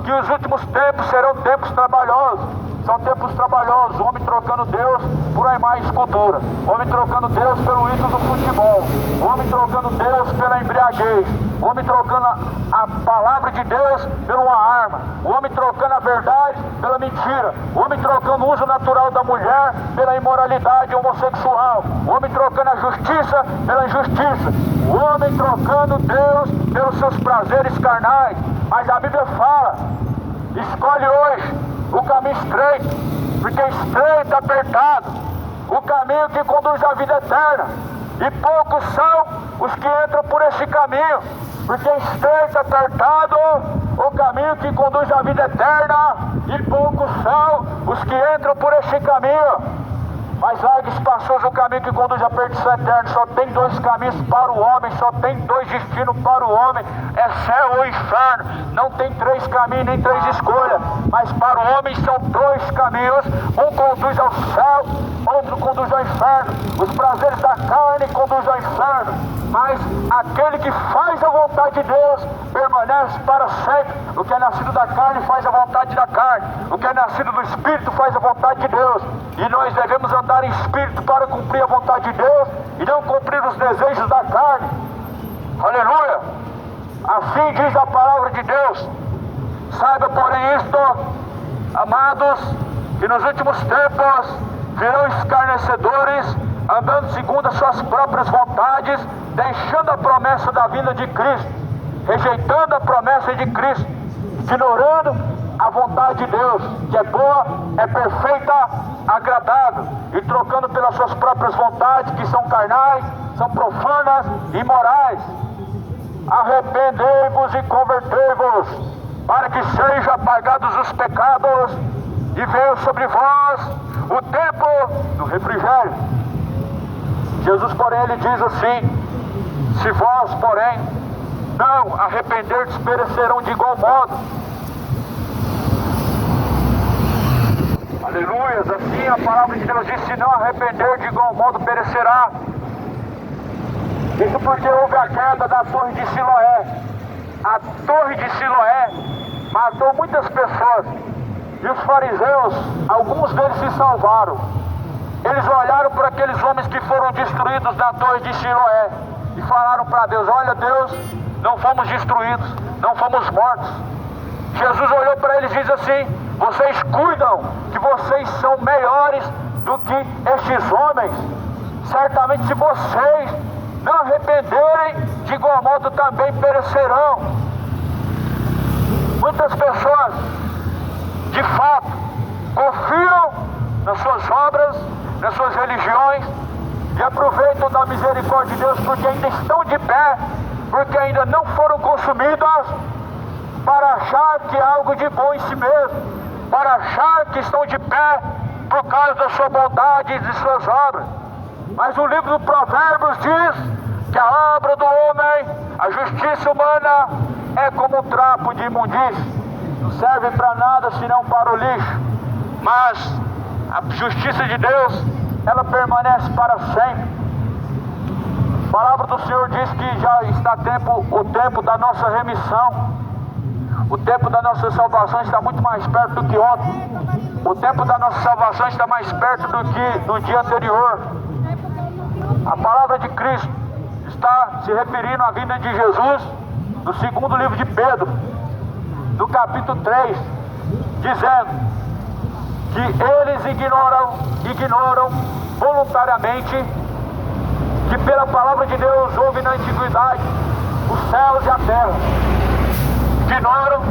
que os últimos tempos serão tempos trabalhosos. São tempos trabalhosos, o homem trocando Deus por uma imagem escultura, o homem trocando Deus pelo ídolo do futebol, o homem trocando Deus pela embriaguez, o homem trocando a palavra de Deus por uma arma, o homem trocando a verdade pela mentira, o homem trocando o uso natural da mulher pela imoralidade homossexual, o homem trocando a justiça pela injustiça, o homem trocando Deus pelos seus prazeres carnais. Mas a Bíblia fala: escolhe hoje o caminho estreito, porque estreito, apertado, o caminho que conduz à vida eterna, e poucos são os que entram por esse caminho, porque estreito, apertado, o caminho que conduz à vida eterna, e poucos são os que entram por esse caminho. Mas largo e espaçoso o caminho que conduz à perdição eterna. Só tem 2 caminhos para o homem, só tem 2 destinos para o homem: é céu ou inferno. Não tem 3 caminhos nem 3 escolhas, mas para o homem são 2 caminhos. Um conduz ao céu, outro conduz ao inferno. Os prazeres da carne conduzem ao inferno, mas aquele que faz a vontade de Deus permanece para sempre. O que é nascido da carne faz a vontade da carne, o que é nascido do Espírito faz a vontade de Deus. E nós devemos andar em Espírito para cumprir a vontade de Deus e não cumprir os desejos da carne. Aleluia! Assim diz a palavra de Deus. Saiba, porém, isto, amados, que nos últimos tempos virão escarnecedores, andando segundo as suas próprias vontades, deixando a promessa da vinda de Cristo, rejeitando a promessa de Cristo, ignorando a vontade de Deus, que é boa, é perfeita, agradável, e trocando pelas suas próprias vontades, que são carnais, são profanas e imorais. Arrependei-vos e convertei-vos, para que sejam apagados os pecados, e venha sobre vós o tempo do refrigério. Jesus, porém, ele diz assim: se vós, porém, não arrependerdes, perecerão de igual modo. Aleluias, assim a palavra de Deus diz: se não arrepender, de igual modo perecerá. Isso porque houve a queda da torre de Siloé. A torre de Siloé matou muitas pessoas, e os fariseus, alguns deles se salvaram. Eles olharam para aqueles homens que foram destruídos na torre de Siloé e falaram para Deus: olha, Deus, não fomos destruídos, não fomos mortos. Jesus olhou para eles e diz assim: vocês cuidam que vocês são melhores do que estes homens. Certamente, se vocês não arrependerem, de igual modo também perecerão. Muitas pessoas, de fato, confiam nas suas obras, nas suas religiões, e aproveitam da misericórdia de Deus porque ainda estão de pé, porque ainda não foram consumidas, para achar que é algo de bom em si mesmo, para achar que estão de pé por causa da sua bondade e de suas obras. Mas o livro do Provérbios diz que a obra do homem, a justiça humana, é como um trapo de imundície, não serve para nada senão para o lixo. Mas a justiça de Deus, ela permanece para sempre. A palavra do Senhor diz que já está o tempo da nossa remissão. O tempo da nossa salvação está muito mais perto do que ontem. O tempo da nossa salvação está mais perto do que no dia anterior. A palavra de Cristo está se referindo à vinda de Jesus no segundo livro de Pedro, no capítulo 3, dizendo que eles ignoram voluntariamente que pela palavra de Deus houve na antiguidade os céus e a terra. Ignoram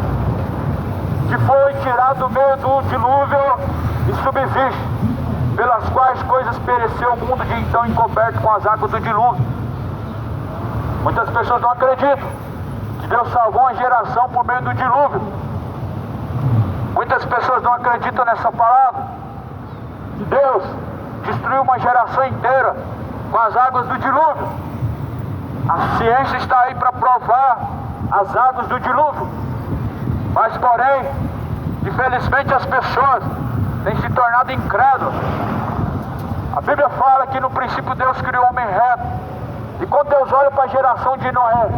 que no meio do dilúvio e subsiste, pelas quais coisas pereceu o mundo de então encoberto com as águas do dilúvio. Muitas pessoas não acreditam que Deus salvou uma geração por meio do dilúvio. Muitas pessoas não acreditam nessa palavra. Deus destruiu uma geração inteira com as águas do dilúvio. A ciência está aí para provar as águas do dilúvio. Mas porém, infelizmente as pessoas têm se tornado incrédulas. A Bíblia fala que no princípio Deus criou o homem reto. E quando Deus olha para a geração de Noé,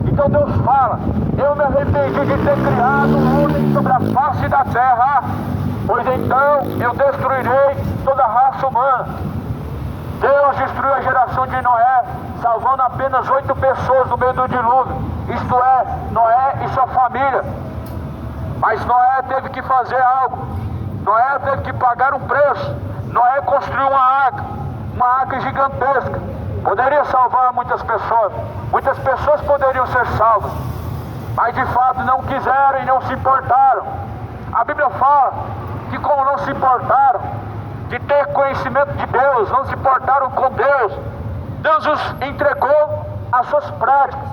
então Deus fala: eu me arrependi de ter criado o homem sobre a face da terra, pois então eu destruirei toda a raça humana. Deus destruiu a geração de Noé, salvando apenas 8 pessoas no meio do dilúvio, isto é, Noé e sua família. Mas Noé teve que fazer algo. Noé teve que pagar um preço. Noé construiu uma arca gigantesca. Poderia salvar muitas pessoas. Muitas pessoas poderiam ser salvas, mas de fato não quiseram e não se importaram. A Bíblia fala que como não se importaram de ter conhecimento de Deus, não se importaram com Deus, Deus os entregou às suas práticas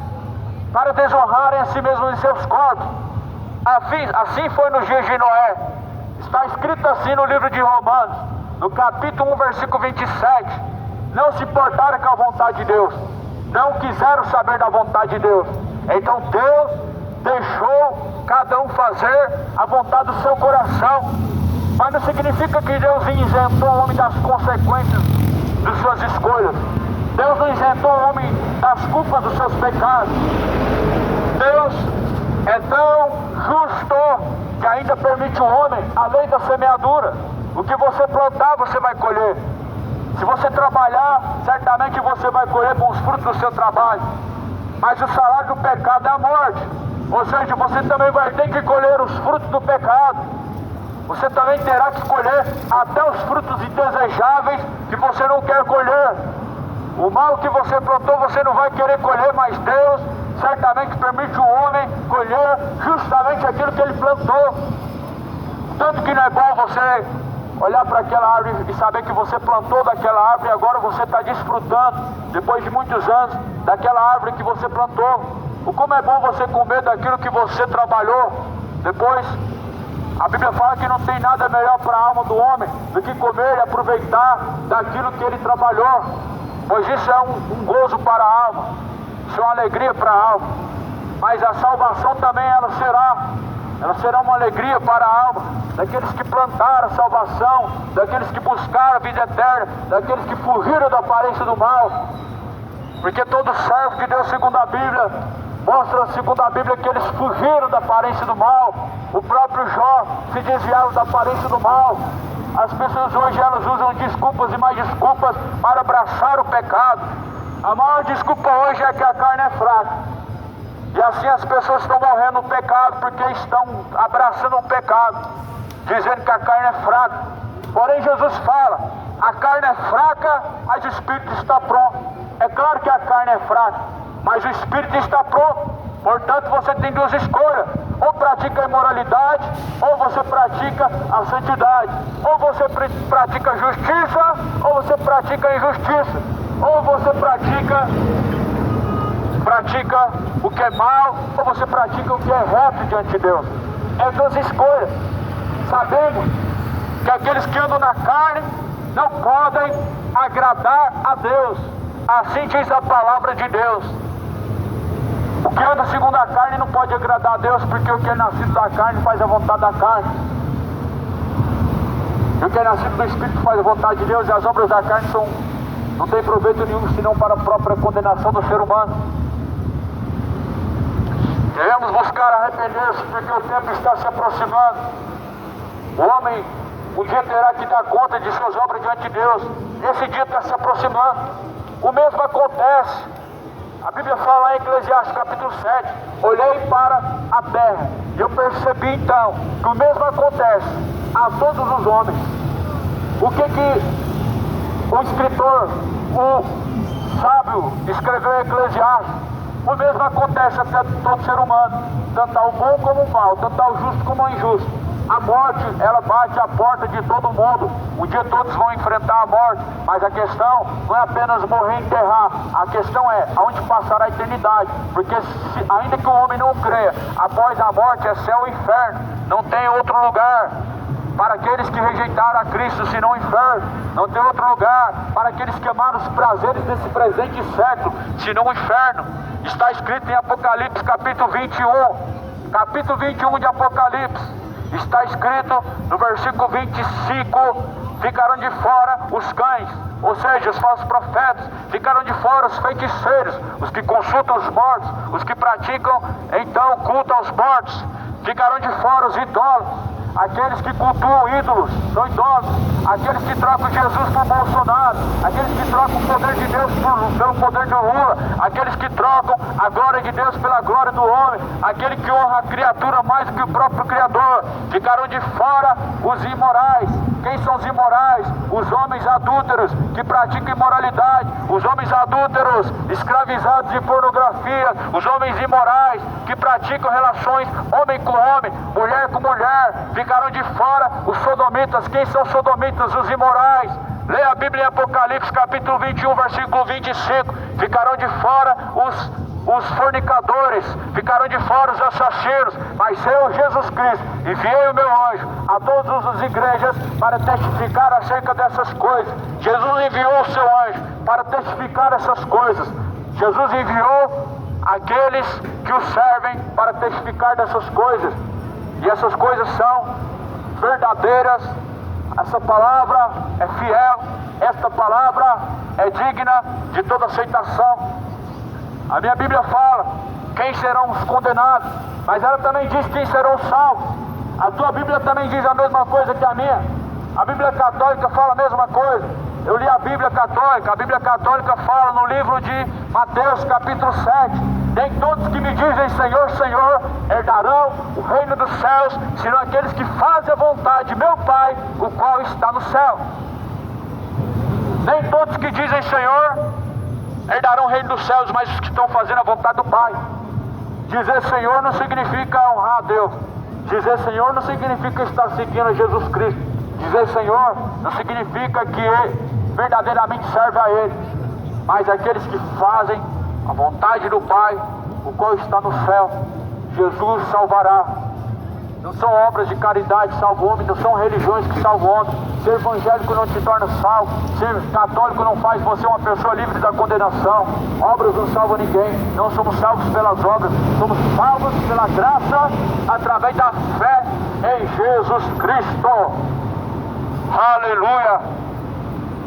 para desonrarem a si mesmos em seus corpos. Assim foi nos dias de Noé. Está escrito assim no livro de Romanos, no capítulo 1, versículo 27. Não se importaram com a vontade de Deus, não quiseram saber da vontade de Deus. Então Deus deixou cada um fazer a vontade do seu coração. Mas não significa que Deus isentou o homem das consequências de suas escolhas. Deus não isentou o homem das culpas dos seus pecados. Deus é tão justo que ainda permite o homem a lei da semeadura. O que você plantar, você vai colher. Se você trabalhar, certamente você vai colher com os frutos do seu trabalho. Mas o salário do pecado é a morte. Ou seja, você também vai ter que colher os frutos do pecado. Você também terá que colher até os frutos indesejáveis que você não quer colher. O mal que você plantou, você não vai querer colher, mas Deus certamente permite o homem colher justamente aquilo que ele plantou. Tanto que não é bom você olhar para aquela árvore e saber que você plantou daquela árvore e agora você está desfrutando, depois de muitos anos, daquela árvore que você plantou. O como é bom você comer daquilo que você trabalhou. Depois, a Bíblia fala que não tem nada melhor para a alma do homem do que comer e aproveitar daquilo que ele trabalhou, pois isso é um gozo para a alma, isso é uma alegria para a alma. Mas a salvação também ela será uma alegria para a alma daqueles que plantaram a salvação, daqueles que buscaram a vida eterna, daqueles que fugiram da aparência do mal. Porque todo servo de Deus, segundo a Bíblia, mostra segundo a Bíblia que eles fugiram da aparência do mal. O próprio Jó se desviaram da aparência do mal. As pessoas hoje elas usam desculpas e mais desculpas para abraçar o pecado. A maior desculpa hoje é que a carne é fraca. E assim as pessoas estão morrendo no pecado porque estão abraçando o pecado, dizendo que a carne é fraca. Porém Jesus fala, a carne é fraca, mas o espírito está pronto. É claro que a carne é fraca, mas o espírito está pronto. Portanto você tem duas escolhas: ou pratica a imoralidade, ou você pratica a santidade. Ou você pratica a justiça, ou você pratica a injustiça. Ou você pratica o que é mal, ou você pratica o que é reto diante de Deus. É duas escolhas. Sabemos que aqueles que andam na carne não podem agradar a Deus. Assim diz a palavra de Deus. O que anda segundo a carne não pode agradar a Deus, porque o que é nascido da carne faz a vontade da carne. E o que é nascido do Espírito faz a vontade de Deus, e as obras da carne não tem proveito nenhum, senão para a própria condenação do ser humano. Devemos buscar arrepender-se, porque o tempo está se aproximando. O homem um dia terá que dar conta de suas obras diante de Deus. Esse dia está se aproximando. O mesmo acontece. A Bíblia fala em Eclesiastes capítulo 7. Olhei para a terra e eu percebi então que o mesmo acontece a todos os homens. O que o escritor, o sábio, escreveu em Eclesiastes? O mesmo acontece até todo ser humano, tanto ao bom como ao mal, tanto ao justo como ao injusto. A morte, ela bate a porta de todo mundo. Um dia todos vão enfrentar a morte, mas a questão não é apenas morrer e enterrar. A questão é aonde passará a eternidade. Porque ainda que o homem não creia, após a morte é céu e inferno. Não tem outro lugar para aqueles que rejeitaram a Cristo, senão o inferno. Não tem outro lugar para aqueles que amaram os prazeres desse presente século, senão o inferno. Está escrito em Apocalipse capítulo 21. Capítulo 21 de Apocalipse. Está escrito no versículo 25: ficaram de fora os cães, ou seja, os falsos profetas. Ficaram de fora os feiticeiros, os que consultam os mortos, os que praticam então culto aos mortos. Ficaram de fora os idólatras, aqueles que cultuam ídolos, são idólatras. Aqueles que trocam Jesus por Bolsonaro, aqueles que trocam o poder de Deus pelo poder de Lula, aqueles que trocam a glória de Deus pela glória do homem, aquele que honra a criatura mais do que o próprio Criador. Ficaram de fora os imorais. Quem são os imorais? Os homens adúlteros que praticam imoralidade, os homens adúlteros escravizados de pornografia, os homens imorais que praticam relações homem com homem, mulher com mulher. Ficaram de fora os sodomitas. Quem são os sodomitas? Os imorais. Leia a Bíblia em Apocalipse capítulo 21, versículo 25. Ficaram de fora os fornicadores, ficaram de fora os assassinos. Mas eu, Jesus Cristo, enviei o meu anjo a todas as igrejas para testificar acerca dessas coisas. Jesus enviou o seu anjo para testificar essas coisas. Jesus enviou aqueles que o servem para testificar dessas coisas. E essas coisas são verdadeiras. Essa palavra é fiel. Esta palavra é digna de toda aceitação. A minha Bíblia fala quem serão os condenados, mas ela também diz quem serão os salvos. A tua Bíblia também diz a mesma coisa que a minha. A Bíblia Católica fala a mesma coisa. Eu li a Bíblia Católica fala no livro de Mateus capítulo 7: nem todos que me dizem Senhor, Senhor herdarão o reino dos céus, senão aqueles que fazem a vontade de meu Pai, o qual está no céu. Nem todos que dizem Senhor herdarão o reino dos céus, mas os que estão fazendo a vontade do Pai. Dizer Senhor não significa honrar a Deus. Dizer Senhor não significa estar seguindo a Jesus Cristo. Dizer Senhor não significa que verdadeiramente serve a Ele, mas aqueles que fazem a vontade do Pai, o qual está no céu. Jesus salvará. Não são obras de caridade que salvam o homem, não são religiões que salvam o homem. Ser evangélico não te torna salvo. Ser católico não faz você uma pessoa livre da condenação. Obras não salvam ninguém. Não somos salvos pelas obras, somos salvos pela graça através da fé em Jesus Cristo. Aleluia!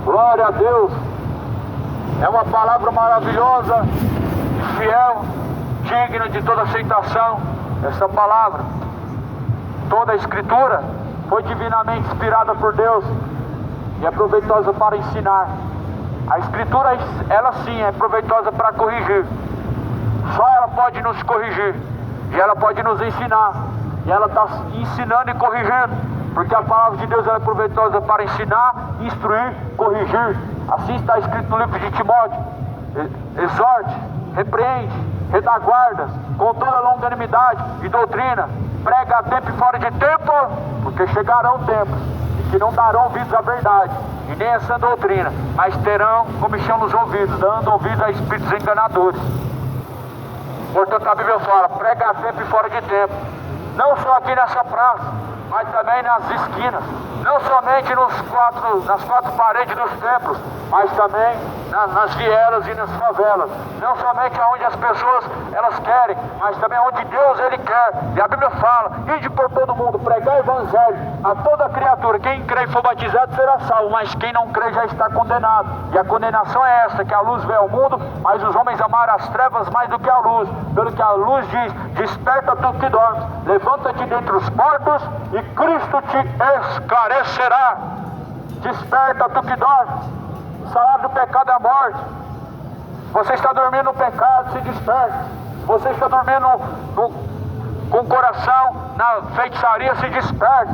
Glória a Deus! É uma palavra maravilhosa, fiel, digna de toda aceitação. Essa palavra, toda a Escritura foi divinamente inspirada por Deus e é proveitosa para ensinar. A Escritura, ela sim, é proveitosa para corrigir. Só ela pode nos corrigir e ela pode nos ensinar. E ela está ensinando e corrigindo, porque a palavra de Deus ela é proveitosa para ensinar, instruir, corrigir. Assim está escrito no livro de Timóteo: exorte, repreende, redaguarda com toda longanimidade e doutrina. Prega a tempo e fora de tempo, porque chegarão tempos em que não darão ouvidos à verdade e nem a sã doutrina, mas terão comichão nos ouvidos, dando ouvido a espíritos enganadores. Portanto, a Bíblia fala: prega a tempo e fora de tempo. Não só aqui nessa praça, mas também nas esquinas. Não somente nas quatro paredes dos templos, mas também nas vielas e nas favelas. Não somente onde as pessoas elas querem, mas também onde Deus Ele quer. E a Bíblia fala: ide por todo mundo, pregar o evangelho a toda criatura. Quem crê e for batizado será salvo, mas quem não crê já está condenado. E a condenação é esta, que a luz veio ao mundo, mas os homens amaram as trevas mais do que a luz. Pelo que a luz diz: desperta tu que dormes, levanta-te dentre os mortos e Cristo te esclarecerá. Desperta tu que dormes. O salário do pecado é a morte. Você está dormindo no pecado, se desperte. Você está dormindo com o coração na feitiçaria, se desperte.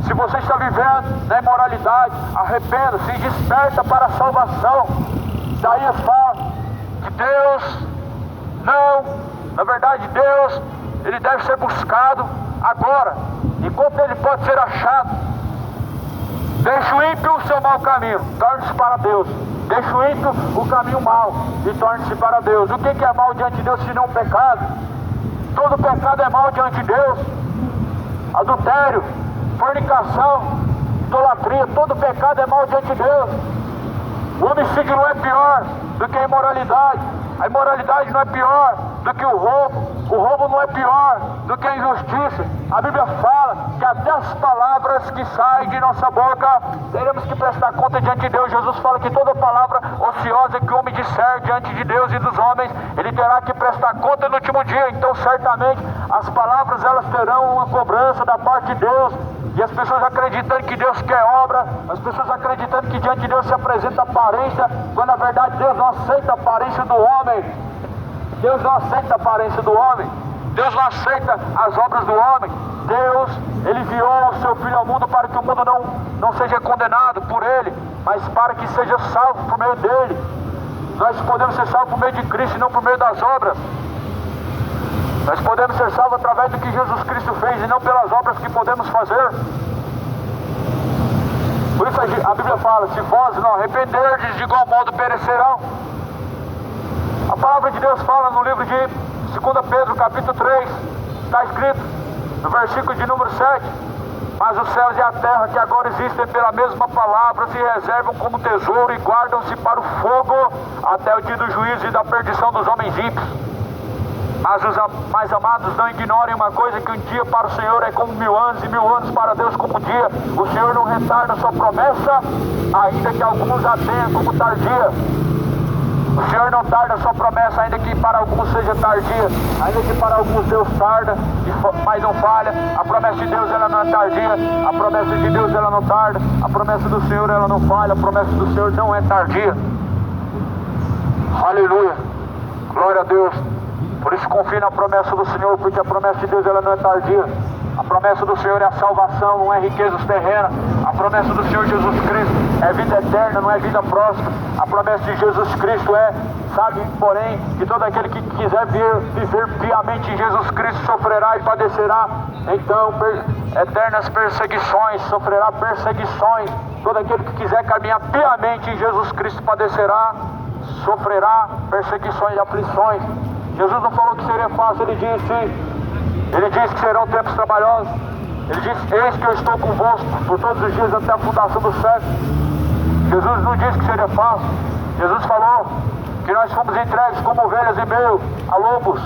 Se você está vivendo na imoralidade, arrependa, se desperta para a salvação. Isaías fala que Deus não, na verdade Deus, Ele deve ser buscado agora. E enquanto ele pode ser achado. Deixa o ímpio o seu mau caminho, torne-se para Deus. Deixa o ímpio o caminho mau e torne-se para Deus. O que é mal diante de Deus se não pecado? Todo pecado é mal diante de Deus. Adultério, fornicação, idolatria, todo pecado é mal diante de Deus. O homicídio não é pior do que a imoralidade. A imoralidade não é pior do que o roubo não é pior do que a injustiça. A Bíblia fala que até as palavras que saem de nossa boca teremos que prestar conta diante de Deus. Jesus fala que toda palavra ociosa que o homem disser diante de Deus e dos homens, ele terá que prestar conta no último dia. Então certamente as palavras elas terão uma cobrança da parte de Deus. E as pessoas acreditando que Deus quer obra, as pessoas acreditando que diante de Deus se apresenta aparência, quando na verdade Deus não aceita a aparência do homem. Deus não aceita a aparência do homem. Deus não aceita as obras do homem. Deus, Ele enviou o seu Filho ao mundo para que o mundo não seja condenado por Ele, mas para que seja salvo por meio dEle. Nós podemos ser salvos por meio de Cristo e não por meio das obras. Nós podemos ser salvos através do que Jesus Cristo fez e não pelas obras que podemos fazer. Por isso a Bíblia fala, se vós não arrependerdes, de igual modo perecerão. A palavra de Deus fala no livro de 2 Pedro, capítulo 3, está escrito no versículo de número 7, mas os céus e a terra que agora existem pela mesma palavra se reservam como tesouro e guardam-se para o fogo até o dia do juízo e da perdição dos homens ímpios. Mas os mais amados, não ignorem uma coisa, que um dia para o Senhor é como 1000 anos e 1000 anos para Deus como um dia. O Senhor não retarda a sua promessa, ainda que alguns a tenham como tardia. O Senhor não tarda a sua promessa, ainda que para alguns seja tardia, ainda que para alguns Deus tarda, mas não falha. A promessa de Deus ela não é tardia, a promessa de Deus ela não tarda, a promessa do Senhor ela não falha, a promessa do Senhor não é tardia. Aleluia, glória a Deus. Por isso confie na promessa do Senhor, porque a promessa de Deus ela não é tardia. A promessa do Senhor é a salvação, não é riquezas terrenas. A promessa do Senhor Jesus Cristo é vida eterna, não é vida próxima. A promessa de Jesus Cristo sabe, porém, que todo aquele que quiser viver piamente em Jesus Cristo sofrerá e padecerá, então, eternas perseguições, sofrerá perseguições. Todo aquele que quiser caminhar piamente em Jesus Cristo padecerá, sofrerá perseguições e aflições. Jesus não falou que seria fácil, Ele disse que serão tempos trabalhosos. Ele disse, eis que eu estou convosco por todos os dias até a fundação do século. Jesus não disse que seria fácil. Jesus falou que nós fomos entregues como ovelhas em meio a lobos.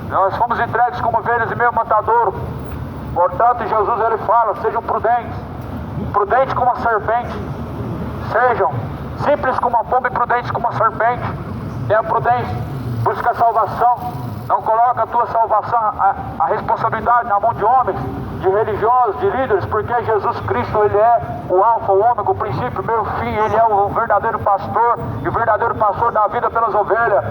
Nós fomos entregues como ovelhas em meio a matadouro. Portanto, Jesus ele fala, sejam prudentes como a serpente. Sejam simples como a pomba e prudentes como a serpente. Tenha prudência. Busca a salvação, não coloca a tua salvação, a responsabilidade na mão de homens, de religiosos, de líderes, porque Jesus Cristo, Ele é o alfa, o ômega, o princípio, o meio, o fim. Ele é o verdadeiro pastor, e o verdadeiro pastor dá a vida pelas ovelhas.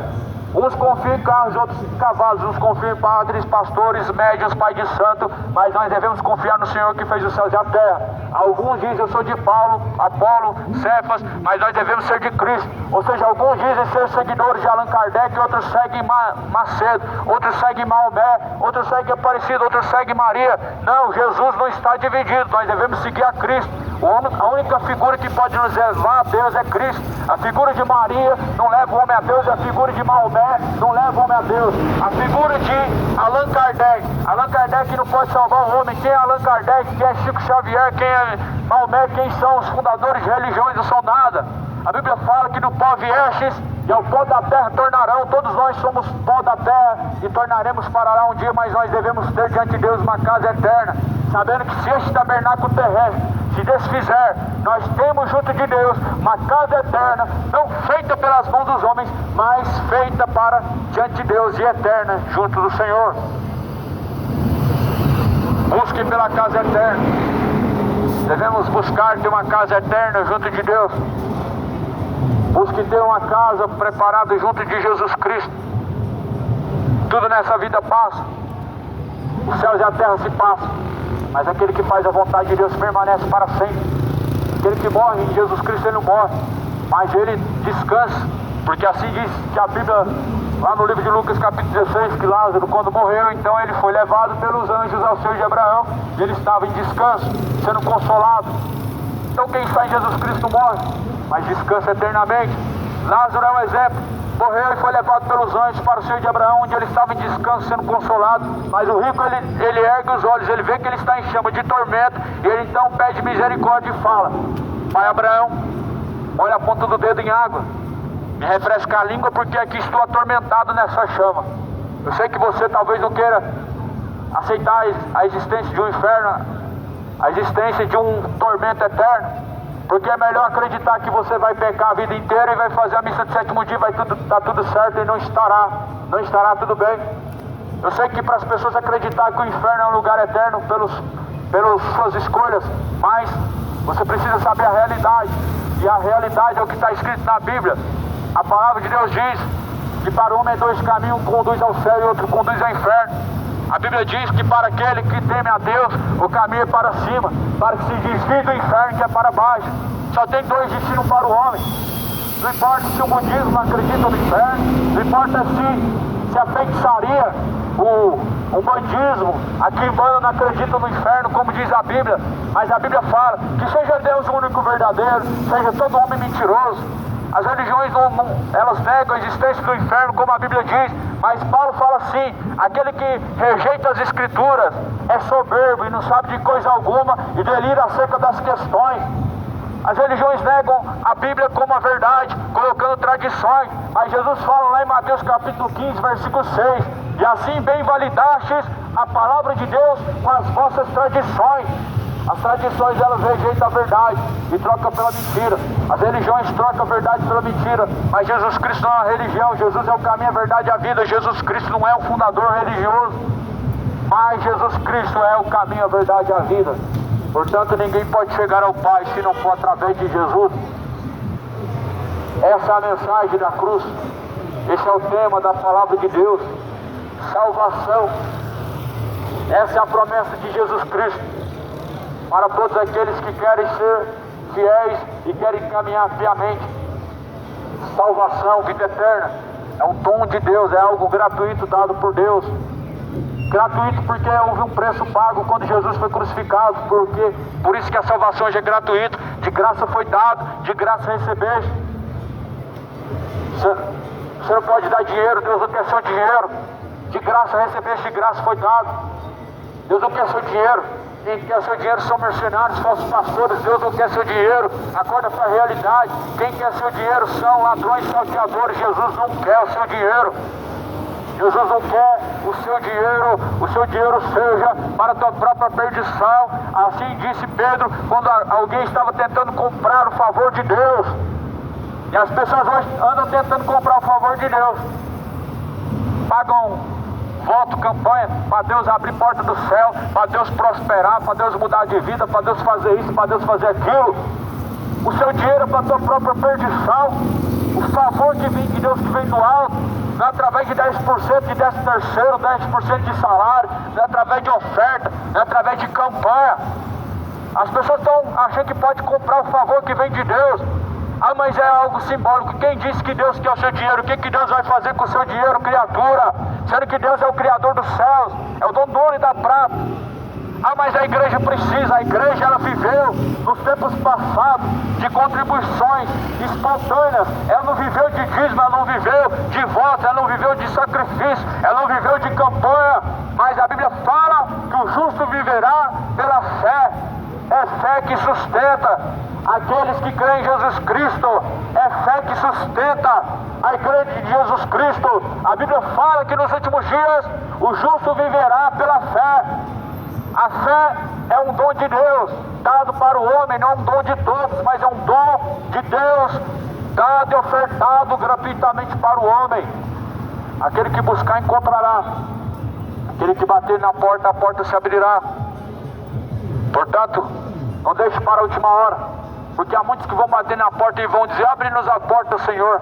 Uns confiam em carros, outros em cavalos, uns confiam em padres, pastores, médiuns, pai de santo, mas nós devemos confiar no Senhor que fez os céus e a terra. Alguns dizem, eu sou de Paulo, Apolo, Cefas, mas nós devemos ser de Cristo. Ou seja, alguns dizem ser seguidores de Allan Kardec, outros seguem Macedo, outros seguem Maomé, outros seguem Aparecido, outros seguem Maria. Não, Jesus não está dividido, nós devemos seguir a Cristo. A única figura que pode nos levar a Deus é Cristo. A figura de Maria não leva o homem a Deus, e a figura de Maomé não leva o homem a Deus. A figura de Allan Kardec não pode salvar o homem. Quem é Allan Kardec? Quem é Chico Xavier? Quem é Maomé? Quem são os fundadores de religiões? Não são nada. A Bíblia fala que do pó viestes e ao pó da terra tornarão. Todos nós somos pó da terra e tornaremos para lá um dia, mas nós devemos ter diante de Deus uma casa eterna, sabendo que se este tabernáculo terrestre se desfizer, nós temos junto de Deus uma casa eterna, não feita pelas mãos dos homens, mas feita para diante de Deus e eterna junto do Senhor. Busque pela casa eterna. Devemos buscar ter uma casa eterna junto de Deus. Busque ter uma casa preparada junto de Jesus Cristo. Tudo nessa vida passa. Os céus e a terra se passam, mas aquele que faz a vontade de Deus permanece para sempre. Aquele que morre em Jesus Cristo, ele não morre, mas ele descansa, porque assim diz que a Bíblia lá no livro de Lucas capítulo 16, que Lázaro, quando morreu, então ele foi levado pelos anjos ao seio de Abraão, e ele estava em descanso, sendo consolado. Então quem está em Jesus Cristo morre, mas descansa eternamente. Lázaro é um exemplo, morreu e foi levado pelos anjos para o seio de Abraão, onde ele estava em descanso, sendo consolado. Mas o rico, ele ergue os olhos, ele vê que ele está em chama de tormento, e ele então pede misericórdia e fala: Pai Abraão, olha a ponta do dedo em água, me refresca a língua, porque aqui estou atormentado nessa chama. Eu sei que você talvez não queira aceitar a existência de um inferno, a existência de um tormento eterno, porque é melhor acreditar que você vai pecar a vida inteira e vai fazer a missa de sétimo dia, vai tá tudo certo e não estará tudo bem. Eu sei que para as pessoas acreditar que o inferno é um lugar eterno pelas suas escolhas, mas você precisa saber a realidade, e a realidade é o que está escrito na Bíblia. A palavra de Deus diz que para o homem 2 caminhos, um conduz ao céu e outro conduz ao inferno. A Bíblia diz que para aquele que teme a Deus, o caminho é para cima, para que se desvie do inferno, que é para baixo. Só tem 2 destinos para o homem. Não importa se o budismo acredita no inferno, não importa se a feitiçaria, o bandismo, a quimbanda não acredita no inferno, como diz a Bíblia. Mas a Bíblia fala que seja Deus o único verdadeiro, seja todo homem mentiroso. As religiões elas negam a existência do inferno, como a Bíblia diz, mas Paulo fala assim: aquele que rejeita as escrituras é soberbo e não sabe de coisa alguma e delira acerca das questões. As religiões negam a Bíblia como a verdade, colocando tradições, mas Jesus fala lá em Mateus capítulo 15, versículo 6: e assim bem validastes a palavra de Deus com as vossas tradições. As tradições, elas rejeitam a verdade e trocam pela mentira. As religiões trocam a verdade pela mentira, mas Jesus Cristo não é uma religião. Jesus é o caminho, a verdade e a vida. Jesus Cristo não é um fundador religioso, mas Jesus Cristo é o caminho, a verdade e a vida. Portanto, ninguém pode chegar ao Pai se não for através de Jesus. Essa é a mensagem da cruz. Esse é o tema da palavra de Deus: salvação. Essa é a promessa de Jesus Cristo para todos aqueles que querem ser fiéis e querem caminhar piamente. Salvação, vida eterna, é um dom de Deus, é algo gratuito dado por Deus. Gratuito porque houve um preço pago quando Jesus foi crucificado, por isso que a salvação hoje é gratuita. De graça foi dado, de graça recebeste. Você não pode dar dinheiro, Deus não quer seu dinheiro. De graça recebeste, de graça foi dado. Deus não quer seu dinheiro. Quem quer seu dinheiro são mercenários, falsos pastores. Deus não quer seu dinheiro. Acorda para a realidade. Quem quer seu dinheiro são ladrões, salteadores. Jesus não quer o seu dinheiro. Jesus não quer o seu dinheiro seja para a tua própria perdição. Assim disse Pedro quando alguém estava tentando comprar o favor de Deus. E as pessoas hoje andam tentando comprar o favor de Deus. Pagam voto, campanha, para Deus abrir porta do céu, para Deus prosperar, para Deus mudar de vida, para Deus fazer isso, para Deus fazer aquilo. O seu dinheiro é para a tua própria perdição. O favor que vem de Deus, que vem do alto, não é através de 10%, de 13º, 10% de salário, não é através de oferta, não é através de campanha. As pessoas estão achando que pode comprar o favor que vem de Deus. Ah, mas é algo simbólico. Quem disse que Deus quer o seu dinheiro? O que Deus vai fazer com o seu dinheiro, criatura? Sendo que Deus é o Criador dos céus, é o dono do ouro e da prata. Ah, mas a igreja precisa. A igreja, ela viveu nos tempos passados de contribuições espontâneas. Ela não viveu de dízimo, ela não viveu de voto, ela não viveu de sacrifício, ela não viveu de campanha. Mas a Bíblia fala que o justo viverá pela fé. É fé que sustenta aqueles que creem em Jesus Cristo. É fé que sustenta a igreja de Jesus Cristo. A Bíblia fala que nos últimos dias o justo viverá pela fé. A fé é um dom de Deus, dado para o homem, não é um dom de todos, mas é um dom de Deus, dado e ofertado gratuitamente para o homem. Aquele que buscar, encontrará. Aquele que bater na porta, a porta se abrirá. Portanto, não deixe para a última hora, porque há muitos que vão bater na porta e vão dizer: abre-nos a porta, Senhor.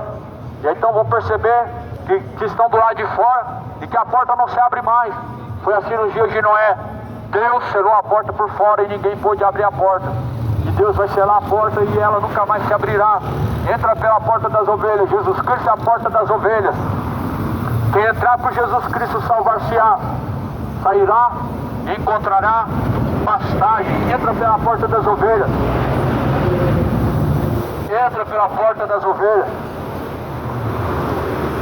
E aí então vão perceber que estão do lado de fora e que a porta não se abre mais. Foi assim nos dias de Noé. Deus selou a porta por fora e ninguém pôde abrir a porta. E Deus vai selar a porta e ela nunca mais se abrirá. Entra pela porta das ovelhas. Jesus Cristo é a porta das ovelhas. Quem entrar por Jesus Cristo salvar-se-á, sairá e encontrará pastagem. Entra pela porta das ovelhas. Entra pela porta das ovelhas.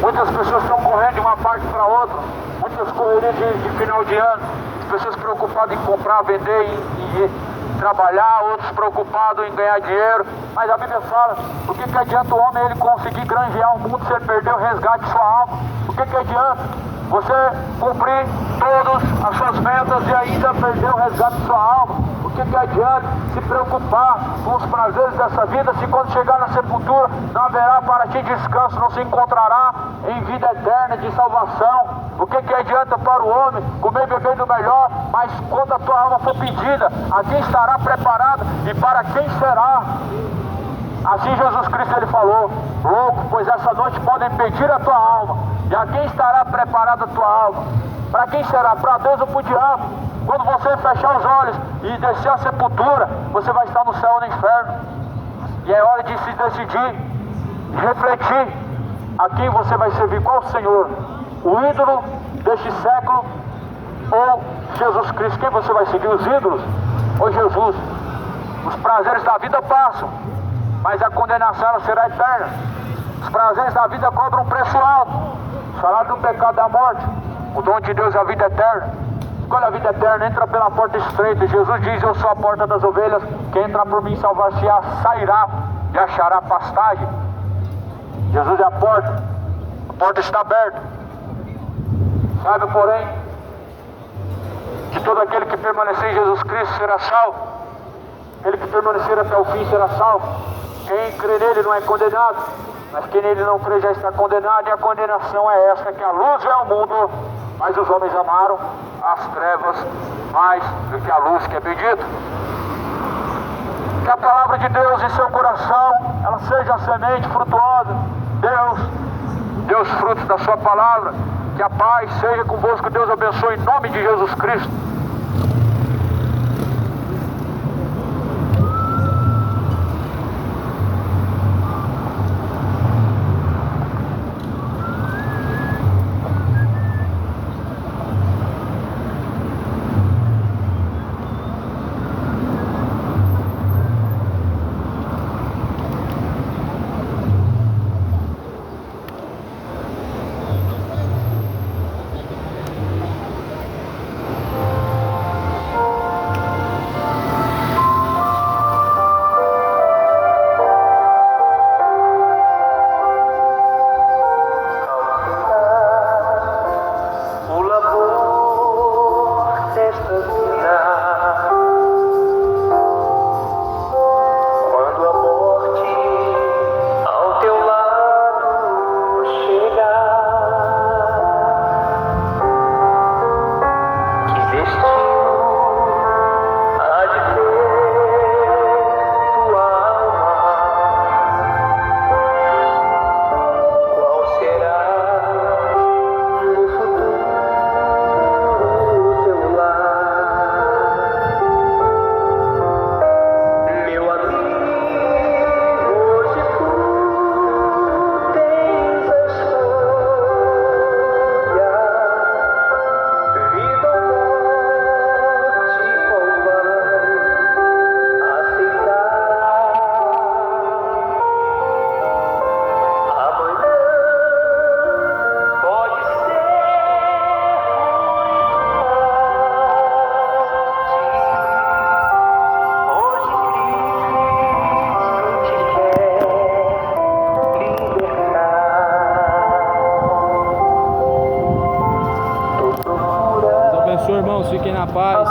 Muitas pessoas estão correndo de uma parte para outra. Muitas correrias de final de ano. Pessoas preocupadas em comprar, vender e trabalhar, outros preocupados em ganhar dinheiro. Mas a Bíblia fala, o que adianta o homem ele conseguir granjear o mundo se ele perder o resgate de sua alma? O que adianta você cumprir todas as suas metas e ainda perder o resgate de sua alma? O que adianta se preocupar com os prazeres dessa vida se quando chegar na sepultura não haverá para ti descanso, não se encontrará em vida eterna de salvação? O que adianta para o homem comer e beber do melhor, mas quando a tua alma for pedida, a quem estará preparada e para quem será? Assim Jesus Cristo ele falou: louco, pois essa noite podem pedir a tua alma, e a quem estará preparada a tua alma? Para quem será? Para Deus ou para o diabo? Quando você fechar os olhos e descer a sepultura, você vai estar no céu ou no inferno. E é hora de se decidir, de refletir a quem você vai servir. Qual o Senhor? O ídolo deste século ou Jesus Cristo? Quem você vai seguir? Os ídolos ou Jesus? Os prazeres da vida passam, mas a condenação ela será eterna. Os prazeres da vida cobram um preço alto. O salário do pecado é a morte. O dom de Deus é a vida eterna. Escolha a vida eterna, entra pela porta estreita. Jesus diz: eu sou a porta das ovelhas. Quem entrar por mim salvar-se-á, sairá e achará pastagem. Jesus é a porta. A porta está aberta. Sabe, porém, que todo aquele que permanecer em Jesus Cristo será salvo. Aquele que permanecer até o fim será salvo. Quem crê nele não é condenado, mas quem nele não crê já está condenado. E a condenação é esta, que a luz é o mundo, mas os homens amaram as trevas mais do que a luz, que é bendito. Que a palavra de Deus em seu coração, ela seja a semente frutuosa. Deus frutos da sua palavra. Que a paz seja convosco. Deus abençoe em nome de Jesus Cristo. Irmãos, fiquem na paz.